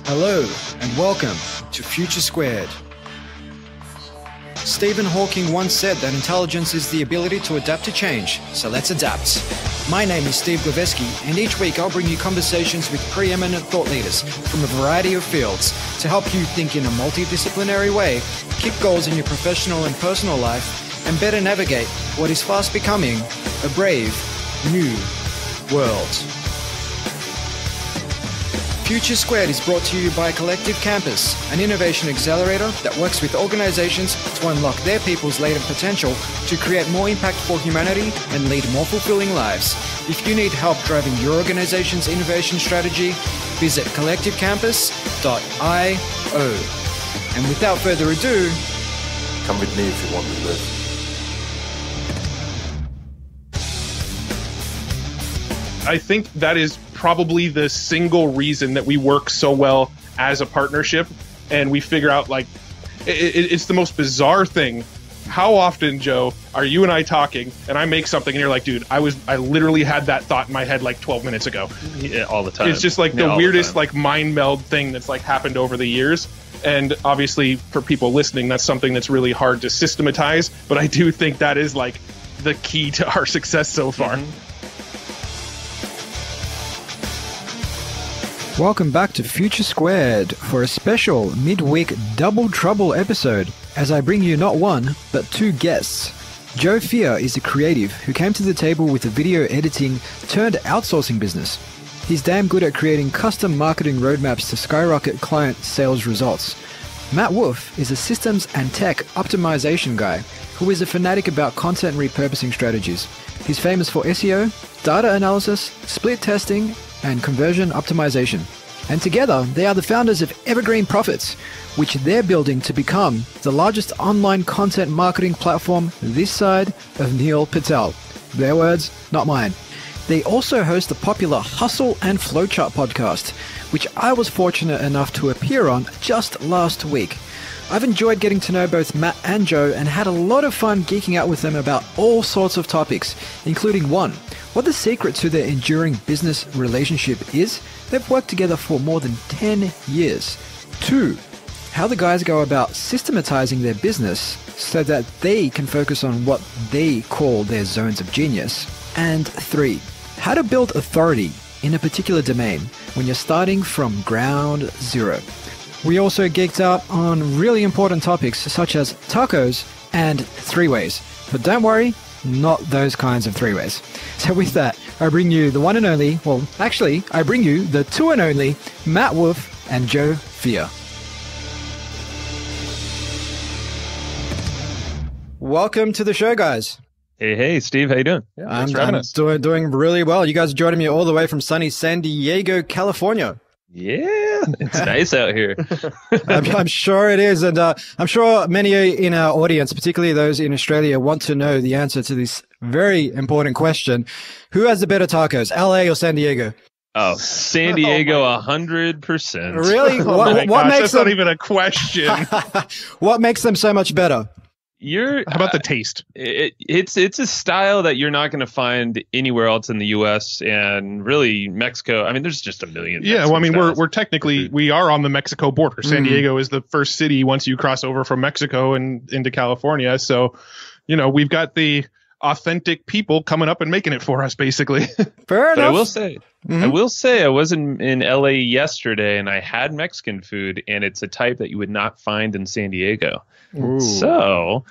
Hello and welcome to Future Squared. Stephen Hawking once said that intelligence is the ability to adapt to change, so let's adapt. My name is Steve Glaveski, and each week I'll bring you conversations with preeminent thought leaders from a variety of fields to help you think in a multidisciplinary way, keep goals in your professional and personal life, and better navigate what is fast becoming a brave new world. Future Squared is brought to you by Collective Campus, an innovation accelerator that works with organizations to unlock their people's latent potential to create more impact for humanity and lead more fulfilling lives. If you need help driving your organization's innovation strategy, visit collectivecampus.io. And without further ado, come with me if you want to live. I think that is probably the single reason that we work so well as a partnership, and we figure out, like, it's the most bizarre thing. How often, Joe, are you and I talking and I make something and you're like, dude, I literally had that thought in my head like 12 minutes ago. Yeah, all the time. It's just like the weirdest like mind meld thing that's like happened over the years. And obviously for people listening, that's something that's really hard to systematize, but I do think that is like the key to our success so far. Mm-hmm. welcome back to Future Squared for a special midweek Double Trouble episode, as I bring you not one, but two guests. Joe Fier is a creative who came to the table with a video editing turned outsourcing business. He's damn good at creating custom marketing roadmaps to skyrocket client sales results. Matt Wolfe is a systems and tech optimization guy who is a fanatic about content repurposing strategies. He's famous for SEO, data analysis, split testing, and conversion optimization. And together, they are the founders of Evergreen Profits, which they're building to become the largest online content marketing platform this side of Neil Patel. Their words, not mine. They also host the popular Hustle and Flowchart podcast, which I was fortunate enough to appear on just last week. I've enjoyed getting to know both Matt and Joe and had a lot of fun geeking out with them about all sorts of topics, including one, what the secret to their enduring business relationship is. They've worked together for more than 10 years. 2, how the guys go about systematizing their business so that they can focus on what they call their zones of genius. And 3, how to build authority in a particular domain when you're starting from ground zero. We also geeked out on really important topics such as tacos and three-ways. But don't worry, not those kinds of three-ways. So with that, I bring you the one and only, well, actually, I bring you the two and only Matt Wolfe and Joe Fier. Welcome to the show, guys. Hey, Steve, how you doing? Yeah, thanks for having us. Doing really well. You guys are joining me all the way from sunny San Diego, California. Yeah, it's nice out here. I'm sure it is. And I'm sure many in our audience, particularly those in Australia, want to know the answer to this very important question. Who has the better tacos, LA or San Diego? Oh, San Diego, 100%. Really? What makes that's them... not even a question. What makes them so much better? How about the taste? It's a style that you're not going to find anywhere else in the U.S. and really Mexico. I mean, there's just a million. Yeah, well, I mean, we're technically we are on the Mexico border. San Diego is the first city once you cross over from Mexico and into California. So, you know, we've got the authentic people coming up and making it for us, basically. Fair enough. But I will say, I was in LA yesterday and I had Mexican food, and it's a type that you would not find in San Diego. Ooh. So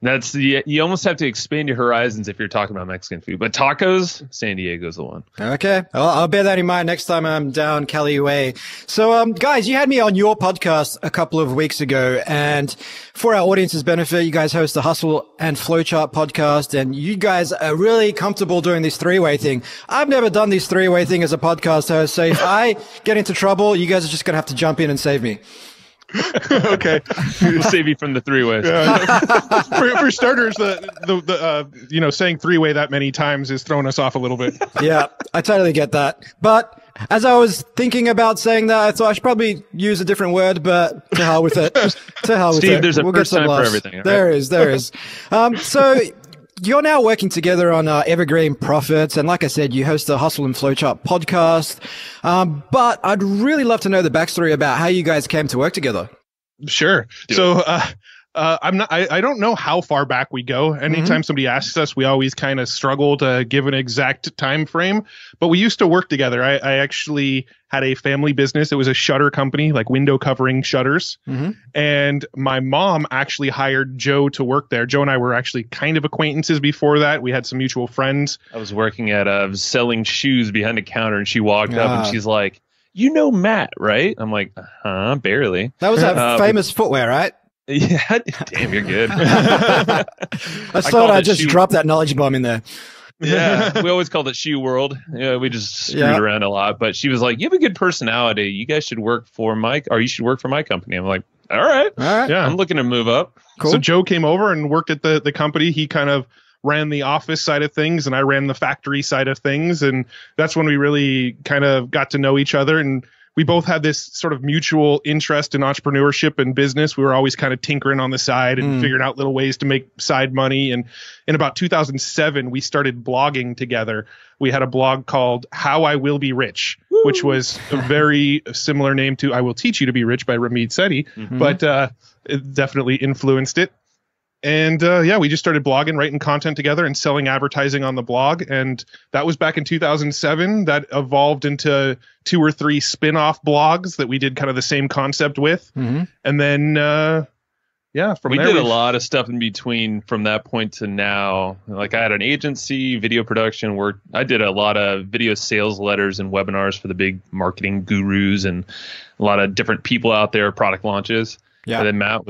that's you almost have to expand your horizons if you're talking about Mexican food. But tacos, San Diego's the one. Okay. I'll bear that in mind next time I'm down Cali way. So, guys, you had me on your podcast a couple of weeks ago, and for our audience's benefit, you guys host the Hustle and Flowchart podcast, and you guys are really comfortable doing this three-way thing. I've never done this three-way thing as a podcast host, so if I get into trouble, you guys are just going to have to jump in and save me. Okay, we'll save you from the three-ways. For starters, the saying three-way that many times is throwing us off a little bit. Yeah, I totally get that. But as I was thinking about saying that, I thought I should probably use a different word, but to hell with it. To hell with Steve, it. there's a first time for everything. Right? There is. So you're now working together on Evergreen Profits. And like I said, you host the Hustle and Flowchart podcast. But I'd really love to know the backstory about how you guys came to work together. Sure. I don't know how far back we go. Anytime somebody asks us, we always kind of struggle to give an exact time frame. But we used to work together. I actually had a family business. It was a shutter company, like window covering shutters. And my mom actually hired Joe to work there. Joe and I were actually kind of acquaintances before that. We had some mutual friends. I was working at selling shoes behind the counter, and she walked up and she's like, "You know Matt, right?" I'm like, barely. That was that famous footwear, right? Yeah, damn, you're good. I thought I'd just drop that knowledge bomb in there. Yeah, we always called it Shoe World. Yeah, we just screwed around a lot. But she was like, "You have a good personality. You guys should work for you should work for my company." I'm like, all right. Yeah, I'm looking to move up. Cool. So Joe came over and worked at the company. He kind of ran the office side of things, and I ran the factory side of things. And that's when we really kind of got to know each other. And we both had this sort of mutual interest in entrepreneurship and business. We were always kind of tinkering on the side and figuring out little ways to make side money. And in about 2007, we started blogging together. We had a blog called How I Will Be Rich, which was a very similar name to I Will Teach You to Be Rich by Ramit Sethi, but it definitely influenced it. And we just started blogging, writing content together and selling advertising on the blog. And that was back in 2007. That evolved into 2 or 3 spin-off blogs that we did kind of the same concept with. And then, we did a lot of stuff in between from that point to now. Like I had an agency, video production work. I did a lot of video sales letters and webinars for the big marketing gurus and a lot of different people out there, product launches. Yeah. And then Matt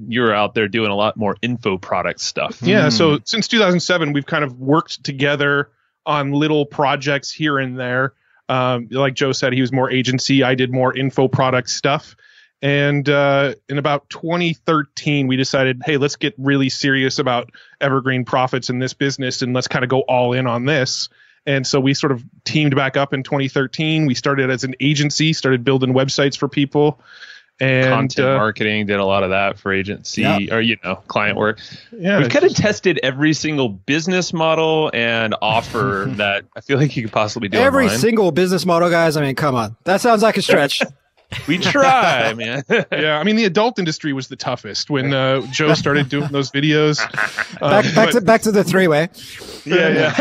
you were out there doing a lot more info product stuff. Yeah. So since 2007, we've kind of worked together on little projects here and there. Like Joe said, he was more agency. I did more info product stuff. And in about 2013, we decided, hey, let's get really serious about Evergreen Profits in this business, and let's kind of go all in on this. And so we sort of teamed back up in 2013. We started as an agency, started building websites for people. And content marketing, did a lot of that for agency or client work. Yeah, we've kind of tested every single business model and offer that I feel like you could possibly do. Every online. Single business model, guys. I mean, come on, that sounds like a stretch. We try, man. Yeah, I mean, the adult industry was the toughest when Joe started doing those videos. Back to the 3-way. Yeah.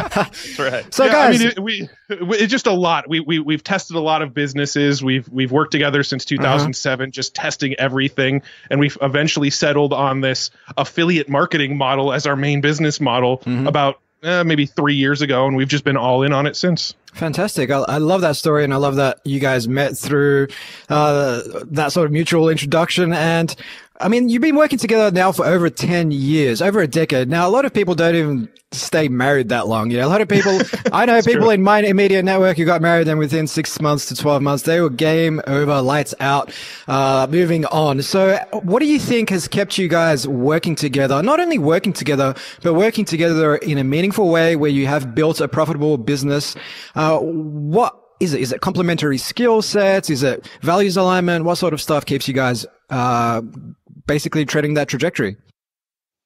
That's right. So, guys, I mean, it's just a lot. We've tested a lot of businesses. We've worked together since 2007, just testing everything, and we've eventually settled on this affiliate marketing model as our main business model about maybe 3 years ago, and we've just been all in on it since. Fantastic. I love that story, and I love that you guys met through that sort of mutual introduction. And I mean, you've been working together now for over 10 years, over a decade. Now, a lot of people don't even stay married that long. A lot of people, I know people in my immediate network who got married and within 6 months to 12 months, they were game over, lights out, moving on. So what do you think has kept you guys working together? Not only working together, but working together in a meaningful way where you have built a profitable business. What is it? Is it complementary skill sets? Is it values alignment? What sort of stuff keeps you guys basically treading that trajectory?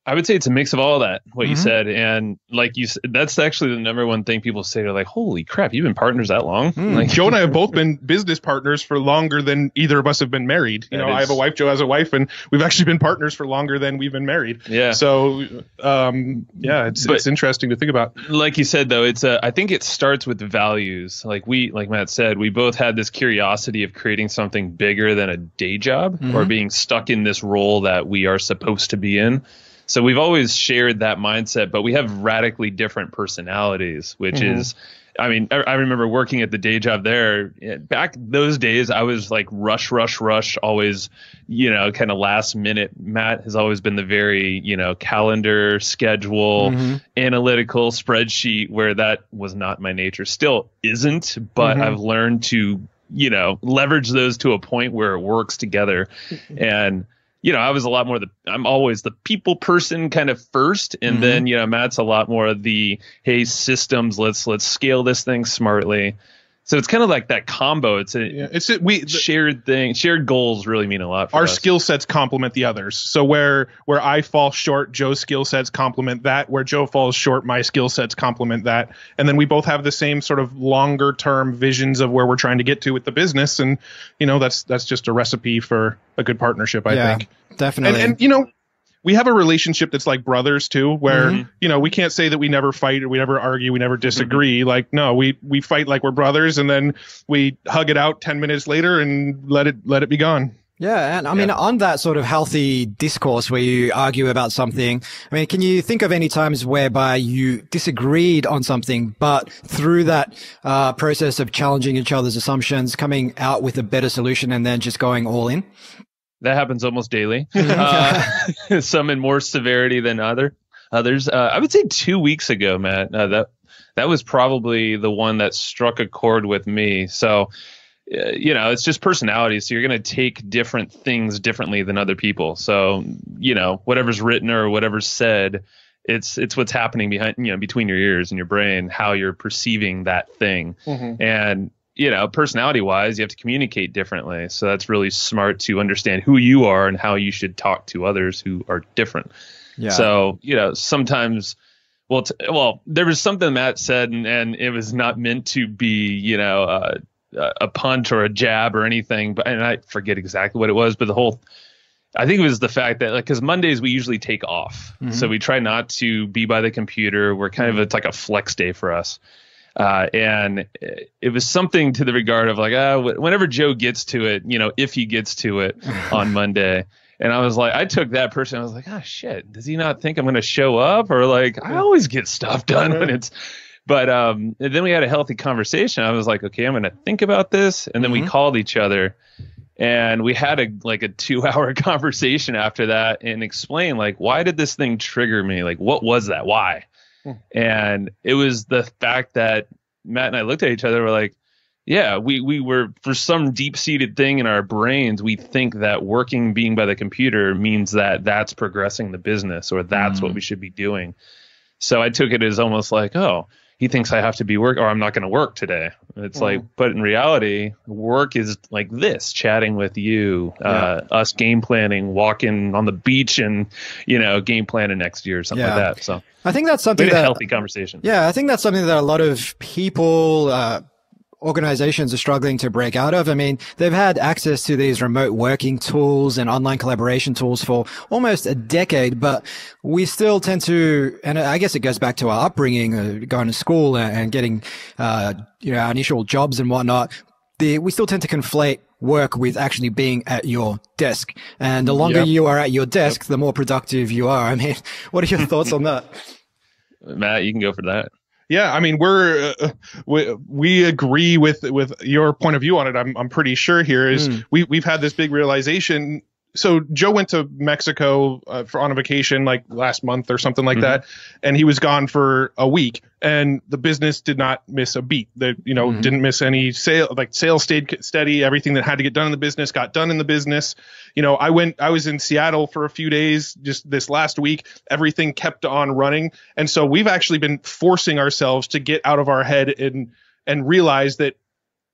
I would say it's a mix of all that, what you said. And like you said, that's actually the number one thing people say. They're like, holy crap, you've been partners that long? Like, Joe and I have both been business partners for longer than either of us have been married. I have a wife, Joe has a wife, and we've actually been partners for longer than we've been married. Yeah. So, it's interesting to think about. Like you said, though, I think it starts with values. Like Matt said, we both had this curiosity of creating something bigger than a day job or being stuck in this role that we are supposed to be in. So we've always shared that mindset, but we have radically different personalities, which is, I mean, I remember working at the day job there. Back those days, I was like rush, always, kind of last minute. Matt has always been the very, calendar, schedule, analytical spreadsheet, where that was not my nature. Still isn't, but I've learned to, leverage those to a point where it works together. And I was a lot more I'm always the people person kind of first. And then, Matt's a lot more of the, hey, systems, let's scale this thing smartly. So it's kind of like that combo. It's we shared thing. Shared goals really mean a lot for our us. skill sets complement the others. So where I fall short, Joe's skill sets complement that. Where Joe falls short, my skill sets complement that. And then we both have the same sort of longer term visions of where we're trying to get to with the business. And, that's just a recipe for a good partnership, I think. Definitely. And we have a relationship that's like brothers too, where, we can't say that we never fight or we never argue, we never disagree. Like, no, we fight like we're brothers, and then we hug it out 10 minutes later and let it be gone. Yeah. And I mean, on that sort of healthy discourse where you argue about something, I mean, can you think of any times whereby you disagreed on something, but through that process of challenging each other's assumptions, coming out with a better solution and then just going all in? That happens almost daily. Some in more severity than others. I would say 2 weeks ago, Matt, that was probably the one that struck a chord with me. So, it's just personality. So you're going to take different things differently than other people. So, whatever's written or whatever's said, it's what's happening between your ears and your brain, how you're perceiving that thing. And personality wise, you have to communicate differently. So that's really smart to understand who you are and how you should talk to others who are different. Yeah. So, sometimes, there was something Matt said and it was not meant to be, a punch or a jab or anything, and I forget exactly what it was, but I think it was the fact that, like, because Mondays we usually take off. So we try not to be by the computer. We're kind of, it's like a flex day for us. And it was something to the regard of like, whenever Joe gets to it, if he gets to it on Monday. And I was like, I took that person. I was like, shit, does he not think I'm going to show up? Or like, I always get stuff done when it's, but then we had a healthy conversation. I was like, okay, I'm going to think about this. And then we called each other and we had a 2-hour conversation after that and explained, like, why did this thing trigger me? Like, what was that? Why? And it was the fact that Matt and I looked at each other. We're like, yeah, we were, for some deep-seated thing in our brains, we think that being by the computer means that that's progressing the business or that's what we should be doing. So I took it as almost like, oh, he thinks I have to be or I'm not going to work today. It's like, but in reality, work is like this, chatting with you, us game planning, walking on the beach and, game planning next year or something like that. So I think that's something a healthy conversation. Yeah. I think that's something that a lot of people, organizations are struggling to break out of. I mean, they've had access to these remote working tools and online collaboration tools for almost a decade, but we still tend to, and I guess it goes back to our upbringing, going to school and getting, our initial jobs and whatnot. We still tend to conflate work with actually being at your desk. And the longer you are at your desk, the more productive you are. I mean, what are your thoughts on that? Matt, you can go for that. Yeah, I mean, we agree with your point of view on it. I'm pretty sure here is we've had this big realization. So Joe went to Mexico on a vacation like last month or something like that, and he was gone for a week. And the business did not miss a beat. Didn't miss any sale. Like sales stayed steady. Everything that had to get done in the business got done in the business. I was in Seattle for a few days just this last week. Everything kept on running, and so we've actually been forcing ourselves to get out of our head and realize that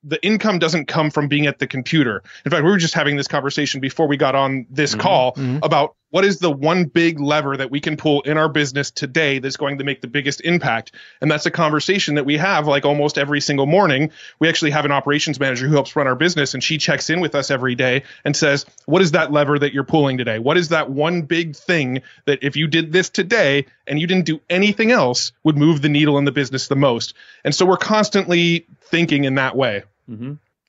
the income doesn't come from being at the computer. In fact, we were just having this conversation before we got on this call about what is the one big lever that we can pull in our business today that's going to make the biggest impact. And that's a conversation that we have like almost every single morning. We actually have an operations manager who helps run our business, and she checks in with us every day and says, what is that lever that you're pulling today? What is that one big thing that if you did this today and you didn't do anything else would move the needle in the business the most? And so we're constantly thinking in that way.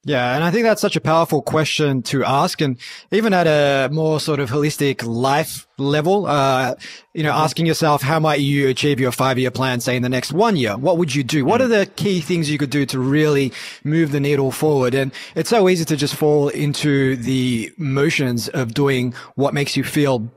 Yeah, and I think that's such a powerful question to ask. And even at a more sort of holistic life level, asking yourself, how might you achieve your 5-year plan, say in the next 1 year? What would you do? What are the key things you could do to really move the needle forward? And it's so easy to just fall into the motions of doing what makes you feel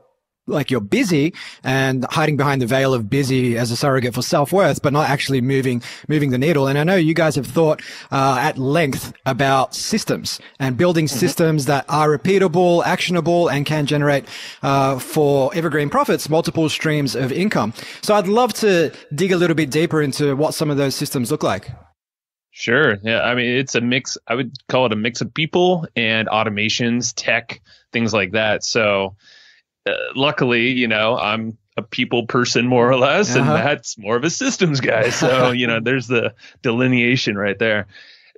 like you're busy and hiding behind the veil of busy as a surrogate for self-worth, but not actually moving the needle. And I know you guys have thought at length about systems and building systems that are repeatable, actionable, and can generate for Evergreen Profits multiple streams of income. So I'd love to dig a little bit deeper into what some of those systems look like. Sure. Yeah. I mean, it's a mix. I would call it a mix of people and automations, tech, things like that. So luckily, I'm a people person more or less, and Matt's more of a systems guy. So, there's the delineation right there.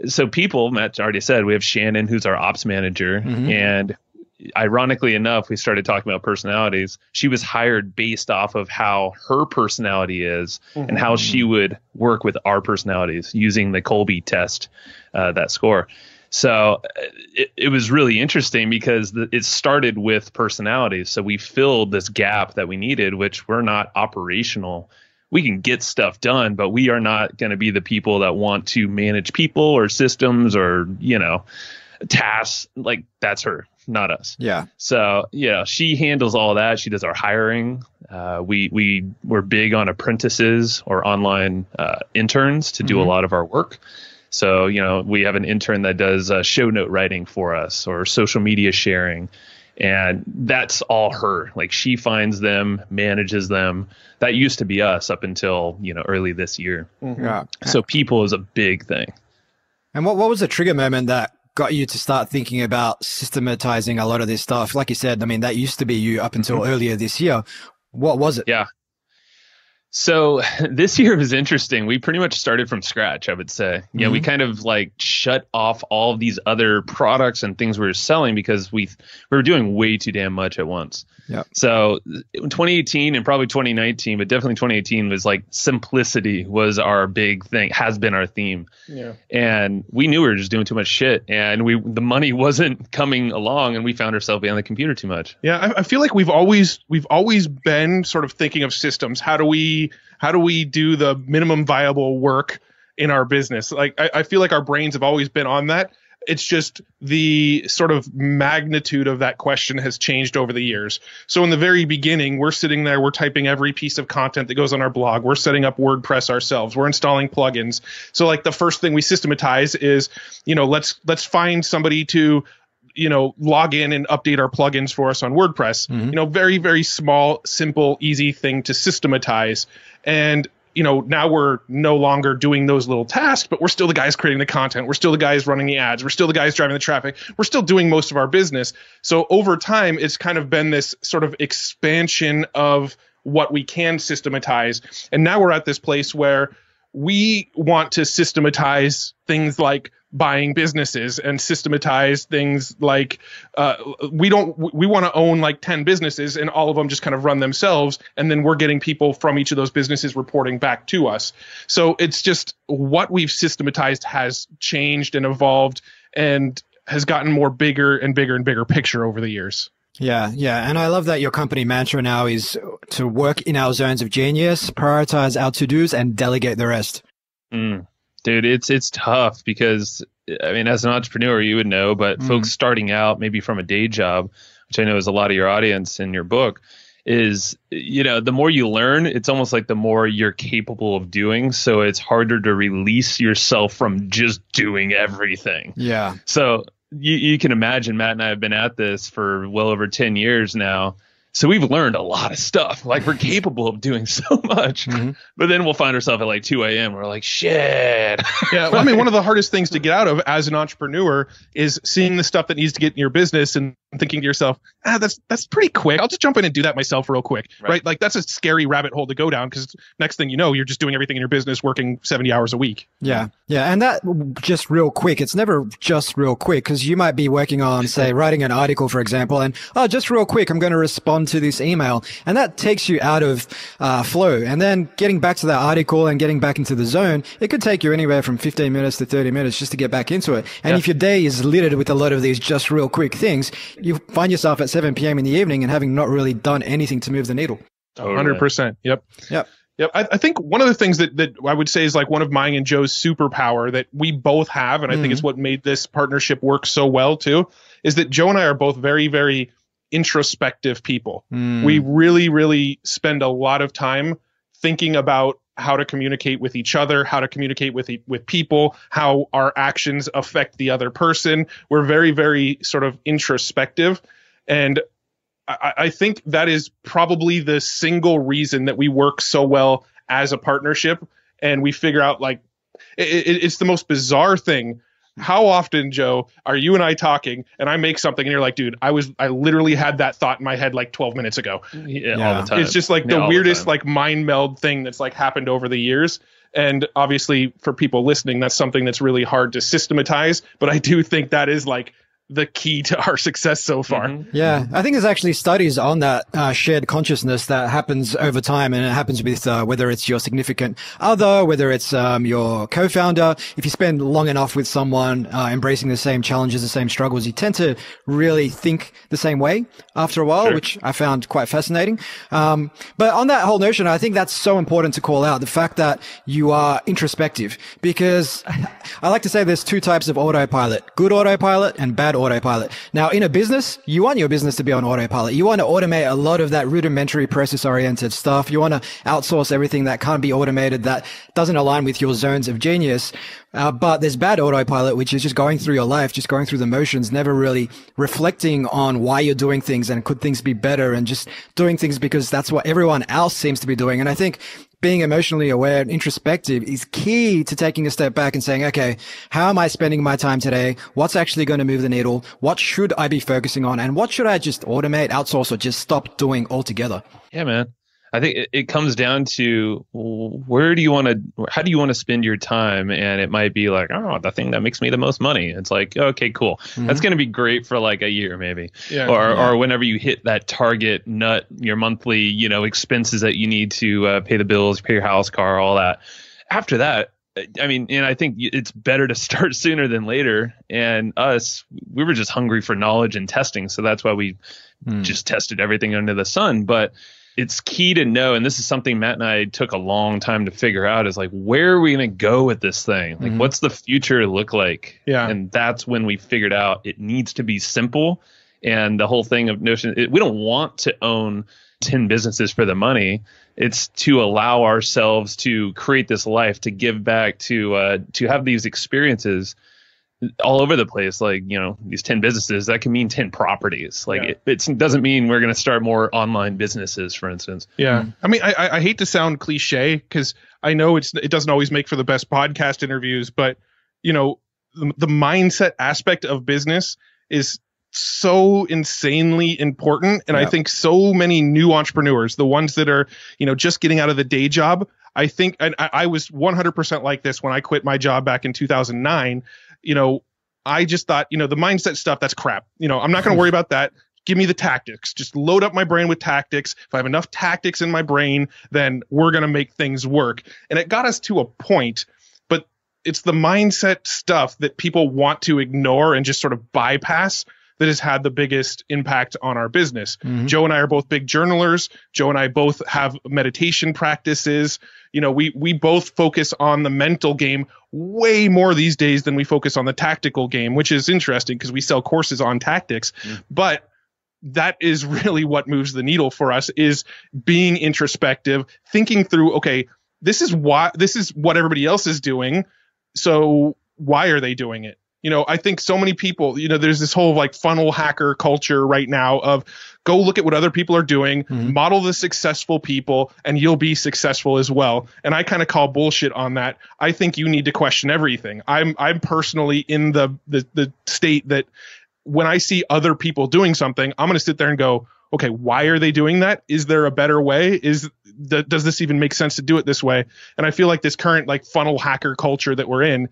So people, Matt already said, we have Shannon, who's our ops manager. And ironically enough, we started talking about personalities. She was hired based off of how her personality is and how she would work with our personalities using the Colby test, that score. So it was really interesting because it started with personalities. So we filled this gap that we needed, which we're not operational. We can get stuff done, but we are not going to be the people that want to manage people or systems or, tasks. Like, that's her, not us. Yeah. So, she handles all that. She does our hiring. We're big on apprentices or online interns to do a lot of our work. So, we have an intern that does show note writing for us or social media sharing. And that's all her. Like, she finds them, manages them. That used to be us up until, early this year. Yeah. So people is a big thing. And what was the trigger moment that got you to start thinking about systematizing a lot of this stuff? Like you said, I mean, that used to be you up until earlier this year. What was it? Yeah. So this year was interesting. We pretty much started from scratch, I would say. Yeah, we kind of like shut off all of these other products and things we were selling because we were doing way too damn much at once. Yeah. So in 2018 and probably 2019, but definitely 2018 was like simplicity was our big thing, has been our theme. Yeah. And we knew we were just doing too much shit, and the money wasn't coming along, and we found ourselves behind the computer too much. Yeah, I feel like we've always been sort of thinking of systems. How do we do the minimum viable work in our business? Like, I feel like our brains have always been on that. It's just the sort of magnitude of that question has changed over the years. So in the very beginning, we're sitting there, we're typing every piece of content that goes on our blog. We're setting up WordPress ourselves. We're installing plugins. So like the first thing we systematize is, let's find somebody to, log in and update our plugins for us on WordPress. Very, very small, simple, easy thing to systematize. And now we're no longer doing those little tasks, but we're still the guys creating the content. We're still the guys running the ads. We're still the guys driving the traffic. We're still doing most of our business. So over time, it's kind of been this sort of expansion of what we can systematize. And now we're at this place where we want to systematize things like buying businesses and systematize things like we want to own like 10 businesses and all of them just kind of run themselves, and then we're getting people from each of those businesses reporting back to us. So it's just what we've systematized has changed and evolved and has gotten more bigger and bigger and bigger picture over the years. Yeah. And I love that your company mantra now is to work in our zones of genius, prioritize our to-dos, and delegate the rest. Dude, it's tough because, I mean, as an entrepreneur, you would know, but folks starting out maybe from a day job, which I know is a lot of your audience in your book, is, the more you learn, it's almost like the more you're capable of doing. So it's harder to release yourself from just doing everything. Yeah. So you can imagine Matt and I have been at this for well over 10 years now. So we've learned a lot of stuff. Like, we're capable of doing so much, but then we'll find ourselves at like 2 a.m. We're like, shit. Yeah. Well, I mean, one of the hardest things to get out of as an entrepreneur is seeing the stuff that needs to get in your business and thinking to yourself, that's pretty quick. I'll just jump in and do that myself real quick. Right. Like, that's a scary rabbit hole to go down, because next thing you know, you're just doing everything in your business, working 70 hours a week. Yeah. Yeah. And that just real quick, it's never just real quick, because you might be working on, say, writing an article, for example, and, just real quick, I'm going to respond to this email. And that takes you out of flow. And then getting back to that article and getting back into the zone, it could take you anywhere from 15 minutes to 30 minutes just to get back into it. And if your day is littered with a lot of these just real quick things, you find yourself at 7 p.m. in the evening and having not really done anything to move the needle. 100%. Yep. I think one of the things that I would say is like one of mine and Joe's superpower that we both have, and I think it's what made this partnership work so well too, is that Joe and I are both very, very introspective people. We really, really spend a lot of time thinking about how to communicate with each other, how to communicate with people, how our actions affect the other person. We're very, very sort of introspective. And I think that is probably the single reason that we work so well as a partnership. And we figure out like it's the most bizarre thing. How often, Joe, are you and I talking and I make something and you're like, dude, I literally had that thought in my head like 12 minutes ago. Yeah, all the time. It's just like the weirdest like mind meld thing that's like happened over the years. And obviously for people listening, that's something that's really hard to systematize. But I do think that is like the key to our success so far. Yeah, I think there's actually studies on that shared consciousness that happens over time, and it happens with whether it's your significant other, whether it's your co-founder. If you spend long enough with someone embracing the same challenges, the same struggles, you tend to really think the same way after a while, which I found quite fascinating. But on that whole notion, I think that's so important to call out, the fact that you are introspective, because I like to say there's two types of autopilot: good autopilot and bad autopilot. Now, in a business, you want your business to be on autopilot. You want to automate a lot of that rudimentary process-oriented stuff. You want to outsource everything that can't be automated, that doesn't align with your zones of genius. But there's bad autopilot, which is just going through your life, just going through the motions, never really reflecting on why you're doing things and could things be better, and just doing things because that's what everyone else seems to be doing. And I think being emotionally aware and introspective is key to taking a step back and saying, okay, how am I spending my time today? What's actually going to move the needle? What should I be focusing on? And what should I just automate, outsource, or just stop doing altogether? Yeah, man. I think it comes down to how do you want to spend your time? And it might be like, oh, the thing that makes me the most money. It's like, okay, cool. That's going to be great for like a year, maybe. Or whenever you hit that target your monthly, expenses that you need to pay the bills, pay your house, car, all that. After that, I mean, and I think it's better to start sooner than later. And we were just hungry for knowledge and testing. So that's why we just tested everything under the sun. But it's key to know, and this is something Matt and I took a long time to figure out, is like, where are we going to go with this thing? Like, what's the future look like? Yeah. And that's when we figured out it needs to be simple. And the whole thing of Notion, we don't want to own 10 businesses for the money. It's to allow ourselves to create this life, to give back, to have these experiences all over the place. Like, these 10 businesses, that can mean 10 properties. Like it doesn't mean we're going to start more online businesses, for instance. Yeah. I mean, I hate to sound cliche, because I know it doesn't always make for the best podcast interviews, but the mindset aspect of business is so insanely important. And I think so many new entrepreneurs, the ones that are, just getting out of the day job, I think, and I was 100% like this when I quit my job back in 2009. I just thought, the mindset stuff, that's crap. I'm not going to worry about that. Give me the tactics. Just load up my brain with tactics. If I have enough tactics in my brain, then we're going to make things work. And it got us to a point, but it's the mindset stuff that people want to ignore and just sort of bypass that has had the biggest impact on our business. Joe and I are both big journalers. Joe and I both have meditation practices. We both focus on the mental game way more these days than we focus on the tactical game, which is interesting because we sell courses on tactics. But that is really what moves the needle for us, is being introspective, thinking through, okay, this is what everybody else is doing. So why are they doing it? I think so many people, there's this whole like funnel hacker culture right now of go look at what other people are doing, model the successful people, and you'll be successful as well. And I kind of call bullshit on that. I think you need to question everything. I'm personally in the state that when I see other people doing something, I'm going to sit there and go, okay, why are they doing that? Is there a better way? Does this even make sense to do it this way? And I feel like this current like funnel hacker culture that we're in,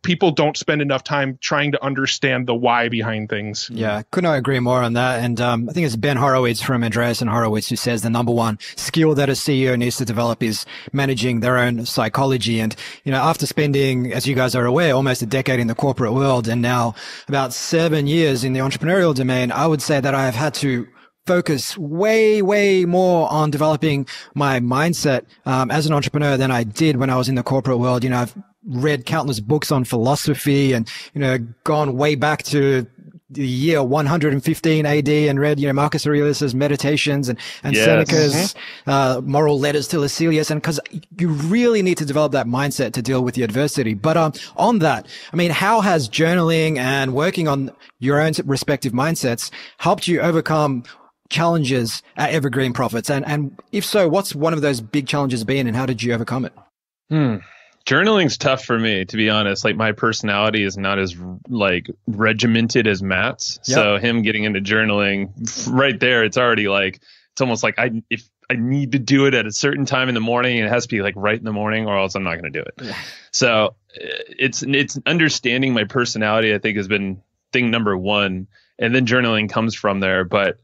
people don't spend enough time trying to understand the why behind things. Yeah, could not agree more on that. And I think it's Ben Horowitz from Andreas and Horowitz who says the number one skill that a CEO needs to develop is managing their own psychology. And, after spending, as you guys are aware, almost a decade in the corporate world and now about 7 years in the entrepreneurial domain, I would say that I have had to focus way, way more on developing my mindset as an entrepreneur than I did when I was in the corporate world. I've read countless books on philosophy and, gone way back to the year 115 AD and read, Marcus Aurelius's Meditations and Seneca's moral letters to Lucilius. And because you really need to develop that mindset to deal with the adversity. But on that, I mean, how has journaling and working on your own respective mindsets helped you overcome challenges at Evergreen Profits? And if so, what's one of those big challenges been and how did you overcome it? Journaling's tough for me, to be honest. Like, my personality is not as like regimented as Matt's. Yep. So him getting into journaling right there, it's already like, it's almost like if I need to do it at a certain time in the morning, and it has to be like right in the morning, or else I'm not going to do it. Yeah. So it's understanding my personality, I think, has been thing number one, and then journaling comes from there. But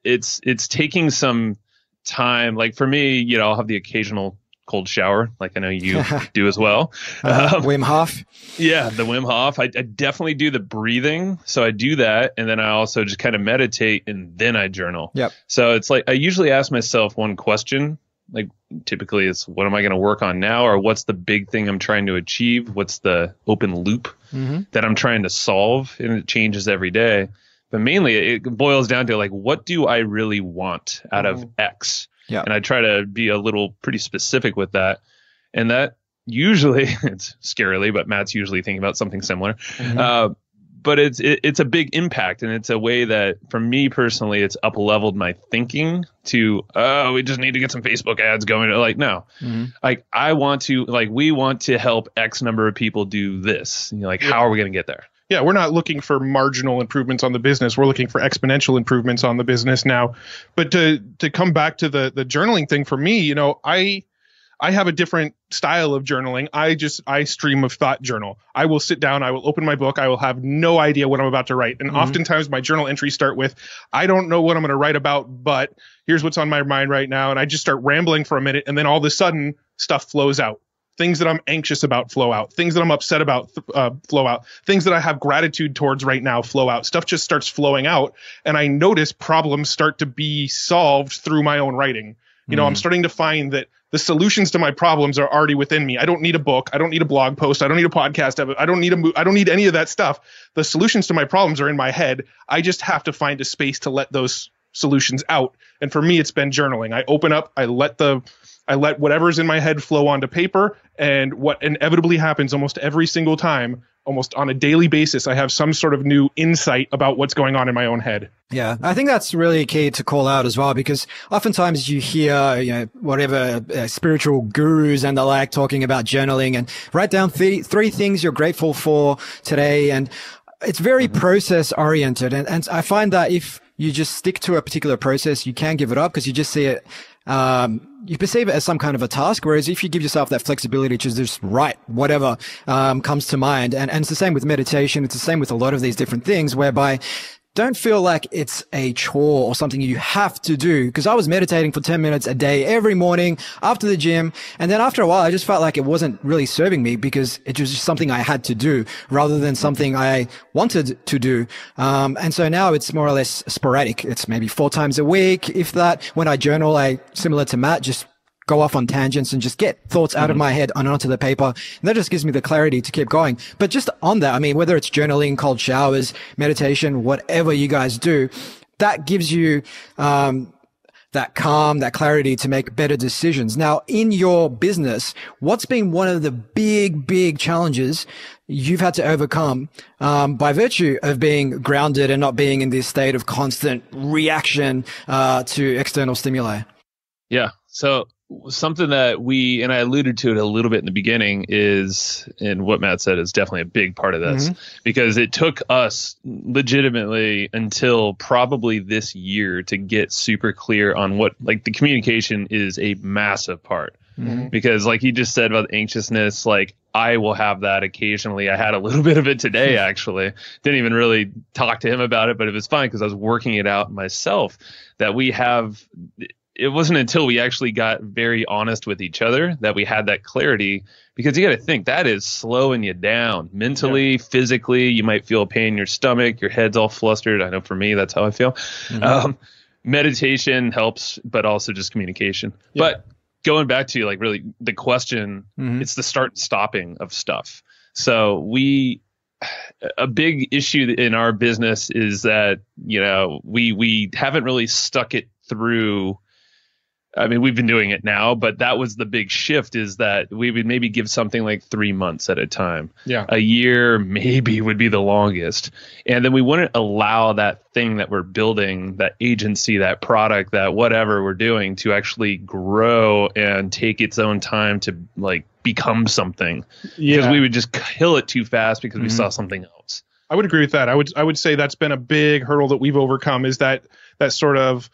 it's taking some time. Like for me, you know, I'll have the occasional cold shower, like I know you do as well. Wim Hof. Yeah, the Wim Hof. I definitely do the breathing. So I do that. And then I also just kind of meditate, and then I journal. Yep. So it's like I usually ask myself one question. Like typically it's, what am I going to work on now? Or what's the big thing I'm trying to achieve? What's the open loop that I'm trying to solve? And it changes every day. But mainly it boils down to like, what do I really want out of X? Yeah. And I try to be a little pretty specific with that. And that usually, it's scarily, but Matt's usually thinking about something similar. But it's a big impact. And it's a way that, for me personally, it's up-leveled my thinking to, oh, we just need to get some Facebook ads going. Like, no. Like, we want to help X number of people do this. And you're like, how are we going to get there? Yeah, we're not looking for marginal improvements on the business. We're looking for exponential improvements on the business now. But to come back to the journaling thing, for me, you know, I have a different style of journaling. I stream of thought journal. I will sit down, I will open my book, I will have no idea what I'm about to write. And oftentimes my journal entries start with, I don't know what I'm going to write about, but here's what's on my mind right now. And I just start rambling for a minute, and then all of a sudden stuff flows out. Things that I'm anxious about flow out. Things that I'm upset about flow out. Things that I have gratitude towards right now flow out. Stuff just starts flowing out. And I notice problems start to be solved through my own writing. You know, I'm starting to find that the solutions to my problems are already within me. I don't need a book. I don't need a blog post. I don't need a podcast. I don't need any of that stuff. The solutions to my problems are in my head. I just have to find a space to let those solutions out. And for me, it's been journaling. I open up, I let whatever's in my head flow onto paper, and what inevitably happens almost every single time, almost on a daily basis, I have some sort of new insight about what's going on in my own head. Yeah, I think that's really key to call out as well, because oftentimes you hear, you know, whatever spiritual gurus and the like talking about journaling, and write down three things you're grateful for today. And it's very process oriented. And I find that if you just stick to a particular process, you can give it up because you just see it, you perceive it as some kind of a task. Whereas if you give yourself that flexibility to just write whatever, comes to mind. And it's the same with meditation. It's the same with a lot of these different things, whereby don't feel like it's a chore or something you have to do. Because I was meditating for 10 minutes a day every morning after the gym. And then after a while, I just felt like it wasn't really serving me because it was just something I had to do rather than something I wanted to do. And so now it's more or less sporadic. It's maybe 4 times a week. If that, when I journal, similar to Matt, just go off on tangents and just get thoughts out of my head and onto the paper. And that just gives me the clarity to keep going. But just on that, I mean, whether it's journaling, cold showers, meditation, whatever you guys do, that gives you, that calm, that clarity to make better decisions. Now, in your business, what's been one of the big challenges you've had to overcome, by virtue of being grounded and not being in this state of constant reaction, to external stimuli? Yeah. So something that and I alluded to it a little bit in the beginning is, and what Matt said is definitely a big part of this, because it took us legitimately until probably this year to get super clear on what, like, the communication is a massive part. Because like he just said about anxiousness, like I will have that occasionally. I had a little bit of it today, actually. Didn't even really talk to him about it, but it was fine because I was working it out myself, that we have. It wasn't until we actually got very honest with each other that we had that clarity, because you got to think that is slowing you down mentally, physically. You might feel a pain in your stomach. Your head's all flustered. I know for me, that's how I feel. Meditation helps, but also just communication. But going back to like really the question, it's the start and stopping of stuff. So a big issue in our business is that, you know, we haven't really stuck it through. I mean, we've been doing it now, but that was the big shift, is that we would maybe give something like 3 months at a time. Yeah. A year maybe would be the longest. And then we wouldn't allow that thing that we're building, that agency, that product, that whatever we're doing, to actually grow and take its own time to like become something because we would just kill it too fast because we saw something else. I would agree with that. I would say that's been a big hurdle that we've overcome, is that sort of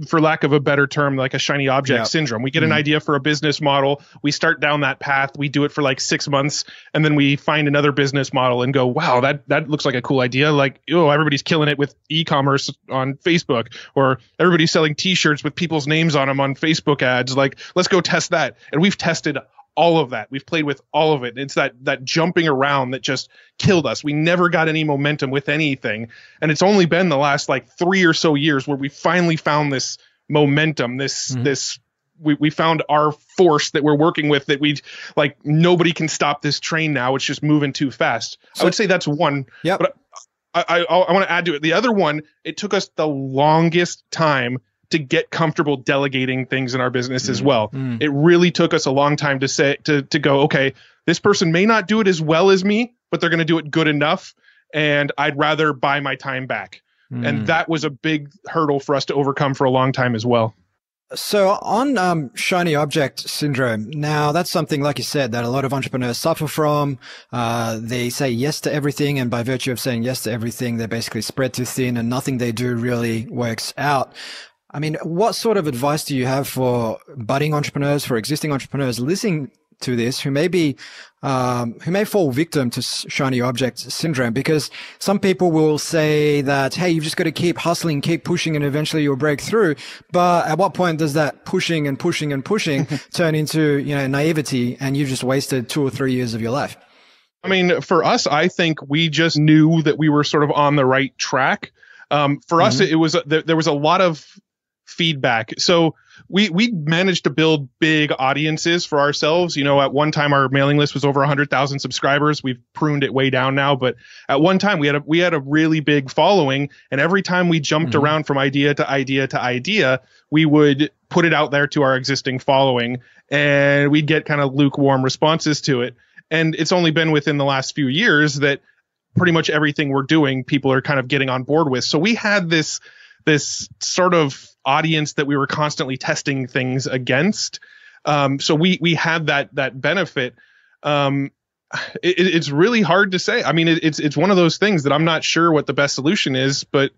for lack of a better term, like a shiny object syndrome. We get an idea for a business model. We start down that path. We do it for like 6 months, and then we find another business model and go, wow, that looks like a cool idea. Like, oh, everybody's killing it with e-commerce on Facebook, or everybody's selling t-shirts with people's names on them on Facebook ads. Like, let's go test that. And we've tested all of that. We've played with all of it. It's that jumping around that just killed us. We never got any momentum with anything. And it's only been the last like 3 or so years where we finally found this momentum, we found our force that we're working with, that we like, nobody can stop this train now. It's just moving too fast. So, I would say that's one. Yeah. But I want to add to it. The other one, it took us the longest time to get comfortable delegating things in our business as well. It really took us a long time to say, to go, okay, this person may not do it as well as me, but they're going to do it good enough, and I'd rather buy my time back. And that was a big hurdle for us to overcome for a long time as well. So on shiny object syndrome, now that's something, like you said, that a lot of entrepreneurs suffer from. They say yes to everything, and by virtue of saying yes to everything, they're basically spread too thin and nothing they do really works out. I mean, what sort of advice do you have for budding entrepreneurs, for existing entrepreneurs listening to this, who may fall victim to shiny object syndrome? Because some people will say that, hey, you've just got to keep hustling, keep pushing, and eventually you'll break through. But at what point does that pushing and pushing and pushing turn into, naivety, and you've just wasted 2 or 3 years of your life? I mean, for us, I think we just knew that we were sort of on the right track. For us, it was there was a lot of feedback. So we managed to build big audiences for ourselves. At one time our mailing list was over 100,000 subscribers. We've pruned it way down now, but at one time we had a really big following, and every time we jumped around from idea to idea to idea, we would put it out there to our existing following, and we'd get kind of lukewarm responses to it. And it's only been within the last few years that pretty much everything we're doing, people are kind of getting on board with. So we had this sort of audience that we were constantly testing things against. So we had that benefit. It's really hard to say. I mean, it's one of those things that I'm not sure what the best solution is, but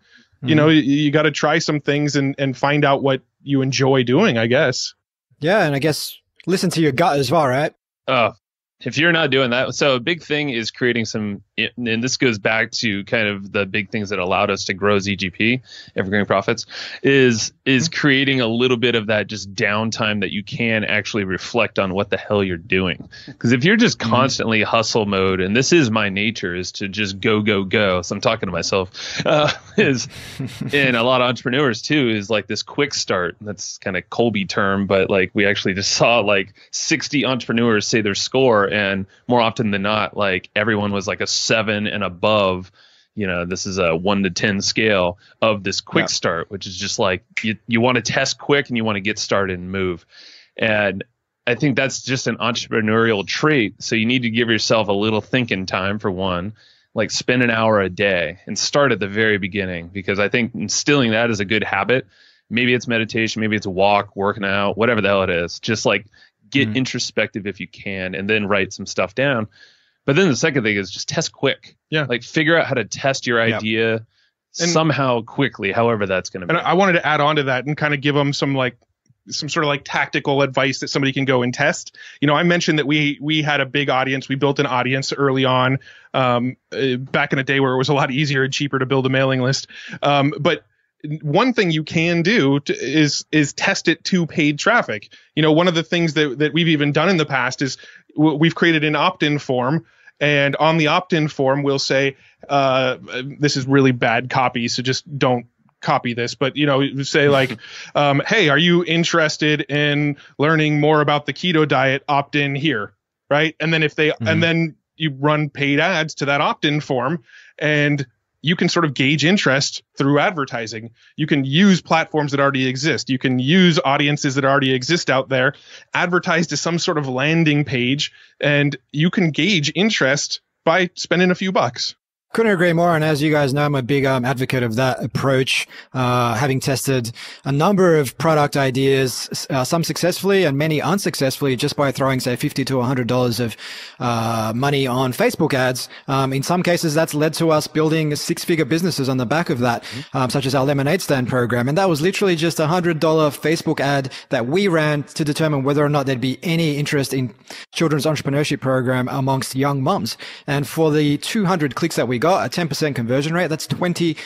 you got to try some things and find out what you enjoy doing, I guess. Yeah. And I guess listen to your gut as well, right? If you're not doing that, so a big thing is creating some, and this goes back to kind of the big things that allowed us to grow ZGP, Evergreen Profits, is creating a little bit of that just downtime that you can actually reflect on what the hell you're doing. Because if you're just constantly hustle mode, and this is my nature, is to just go, go, go. So I'm talking to myself, and a lot of entrepreneurs too, is like this quick start. That's kind of Colby term, but like we actually just saw like 60 entrepreneurs say their score. And more often than not, like everyone was like a 7 and above. This is a 1 to 10 scale of this quick start, which is just like you want to test quick and you want to get started and move. And I think that's just an entrepreneurial trait. So you need to give yourself a little thinking time, for one, like spend an hour a day and start at the very beginning, because I think instilling that is a good habit. Maybe it's meditation, maybe it's a walk, working out, whatever the hell it is. Just like get introspective if you can, and then write some stuff down. But then the second thing is just test quick. Yeah. Like figure out how to test your idea somehow quickly, however that's going to be. And I wanted to add on to that and kind of give them some sort of like tactical advice that somebody can go and test. I mentioned that we had a big audience. We built an audience early on, back in a day where it was a lot easier and cheaper to build a mailing list. But one thing you can do is test it to paid traffic. One of the things that we've even done in the past is we've created an opt-in form, and on the opt-in form, we'll say, this is really bad copy, so just don't copy this, but say like, hey, are you interested in learning more about the keto diet? Opt in here, right? And then and then you run paid ads to that opt-in form, and you can sort of gauge interest through advertising. You can use platforms that already exist. You can use audiences that already exist out there, advertise to some sort of landing page, and you can gauge interest by spending a few bucks. Couldn't agree more. And as you guys know, I'm a big advocate of that approach, having tested a number of product ideas, some successfully and many unsuccessfully, just by throwing, say, $50 to $100 of money on Facebook ads. In some cases, that's led to us building six-figure businesses on the back of that, such as our Lemonade Stand program. And that was literally just $100 Facebook ad that we ran to determine whether or not there'd be any interest in children's entrepreneurship program amongst young mums. And for the 200 clicks that we got, a 10% conversion rate, that's 20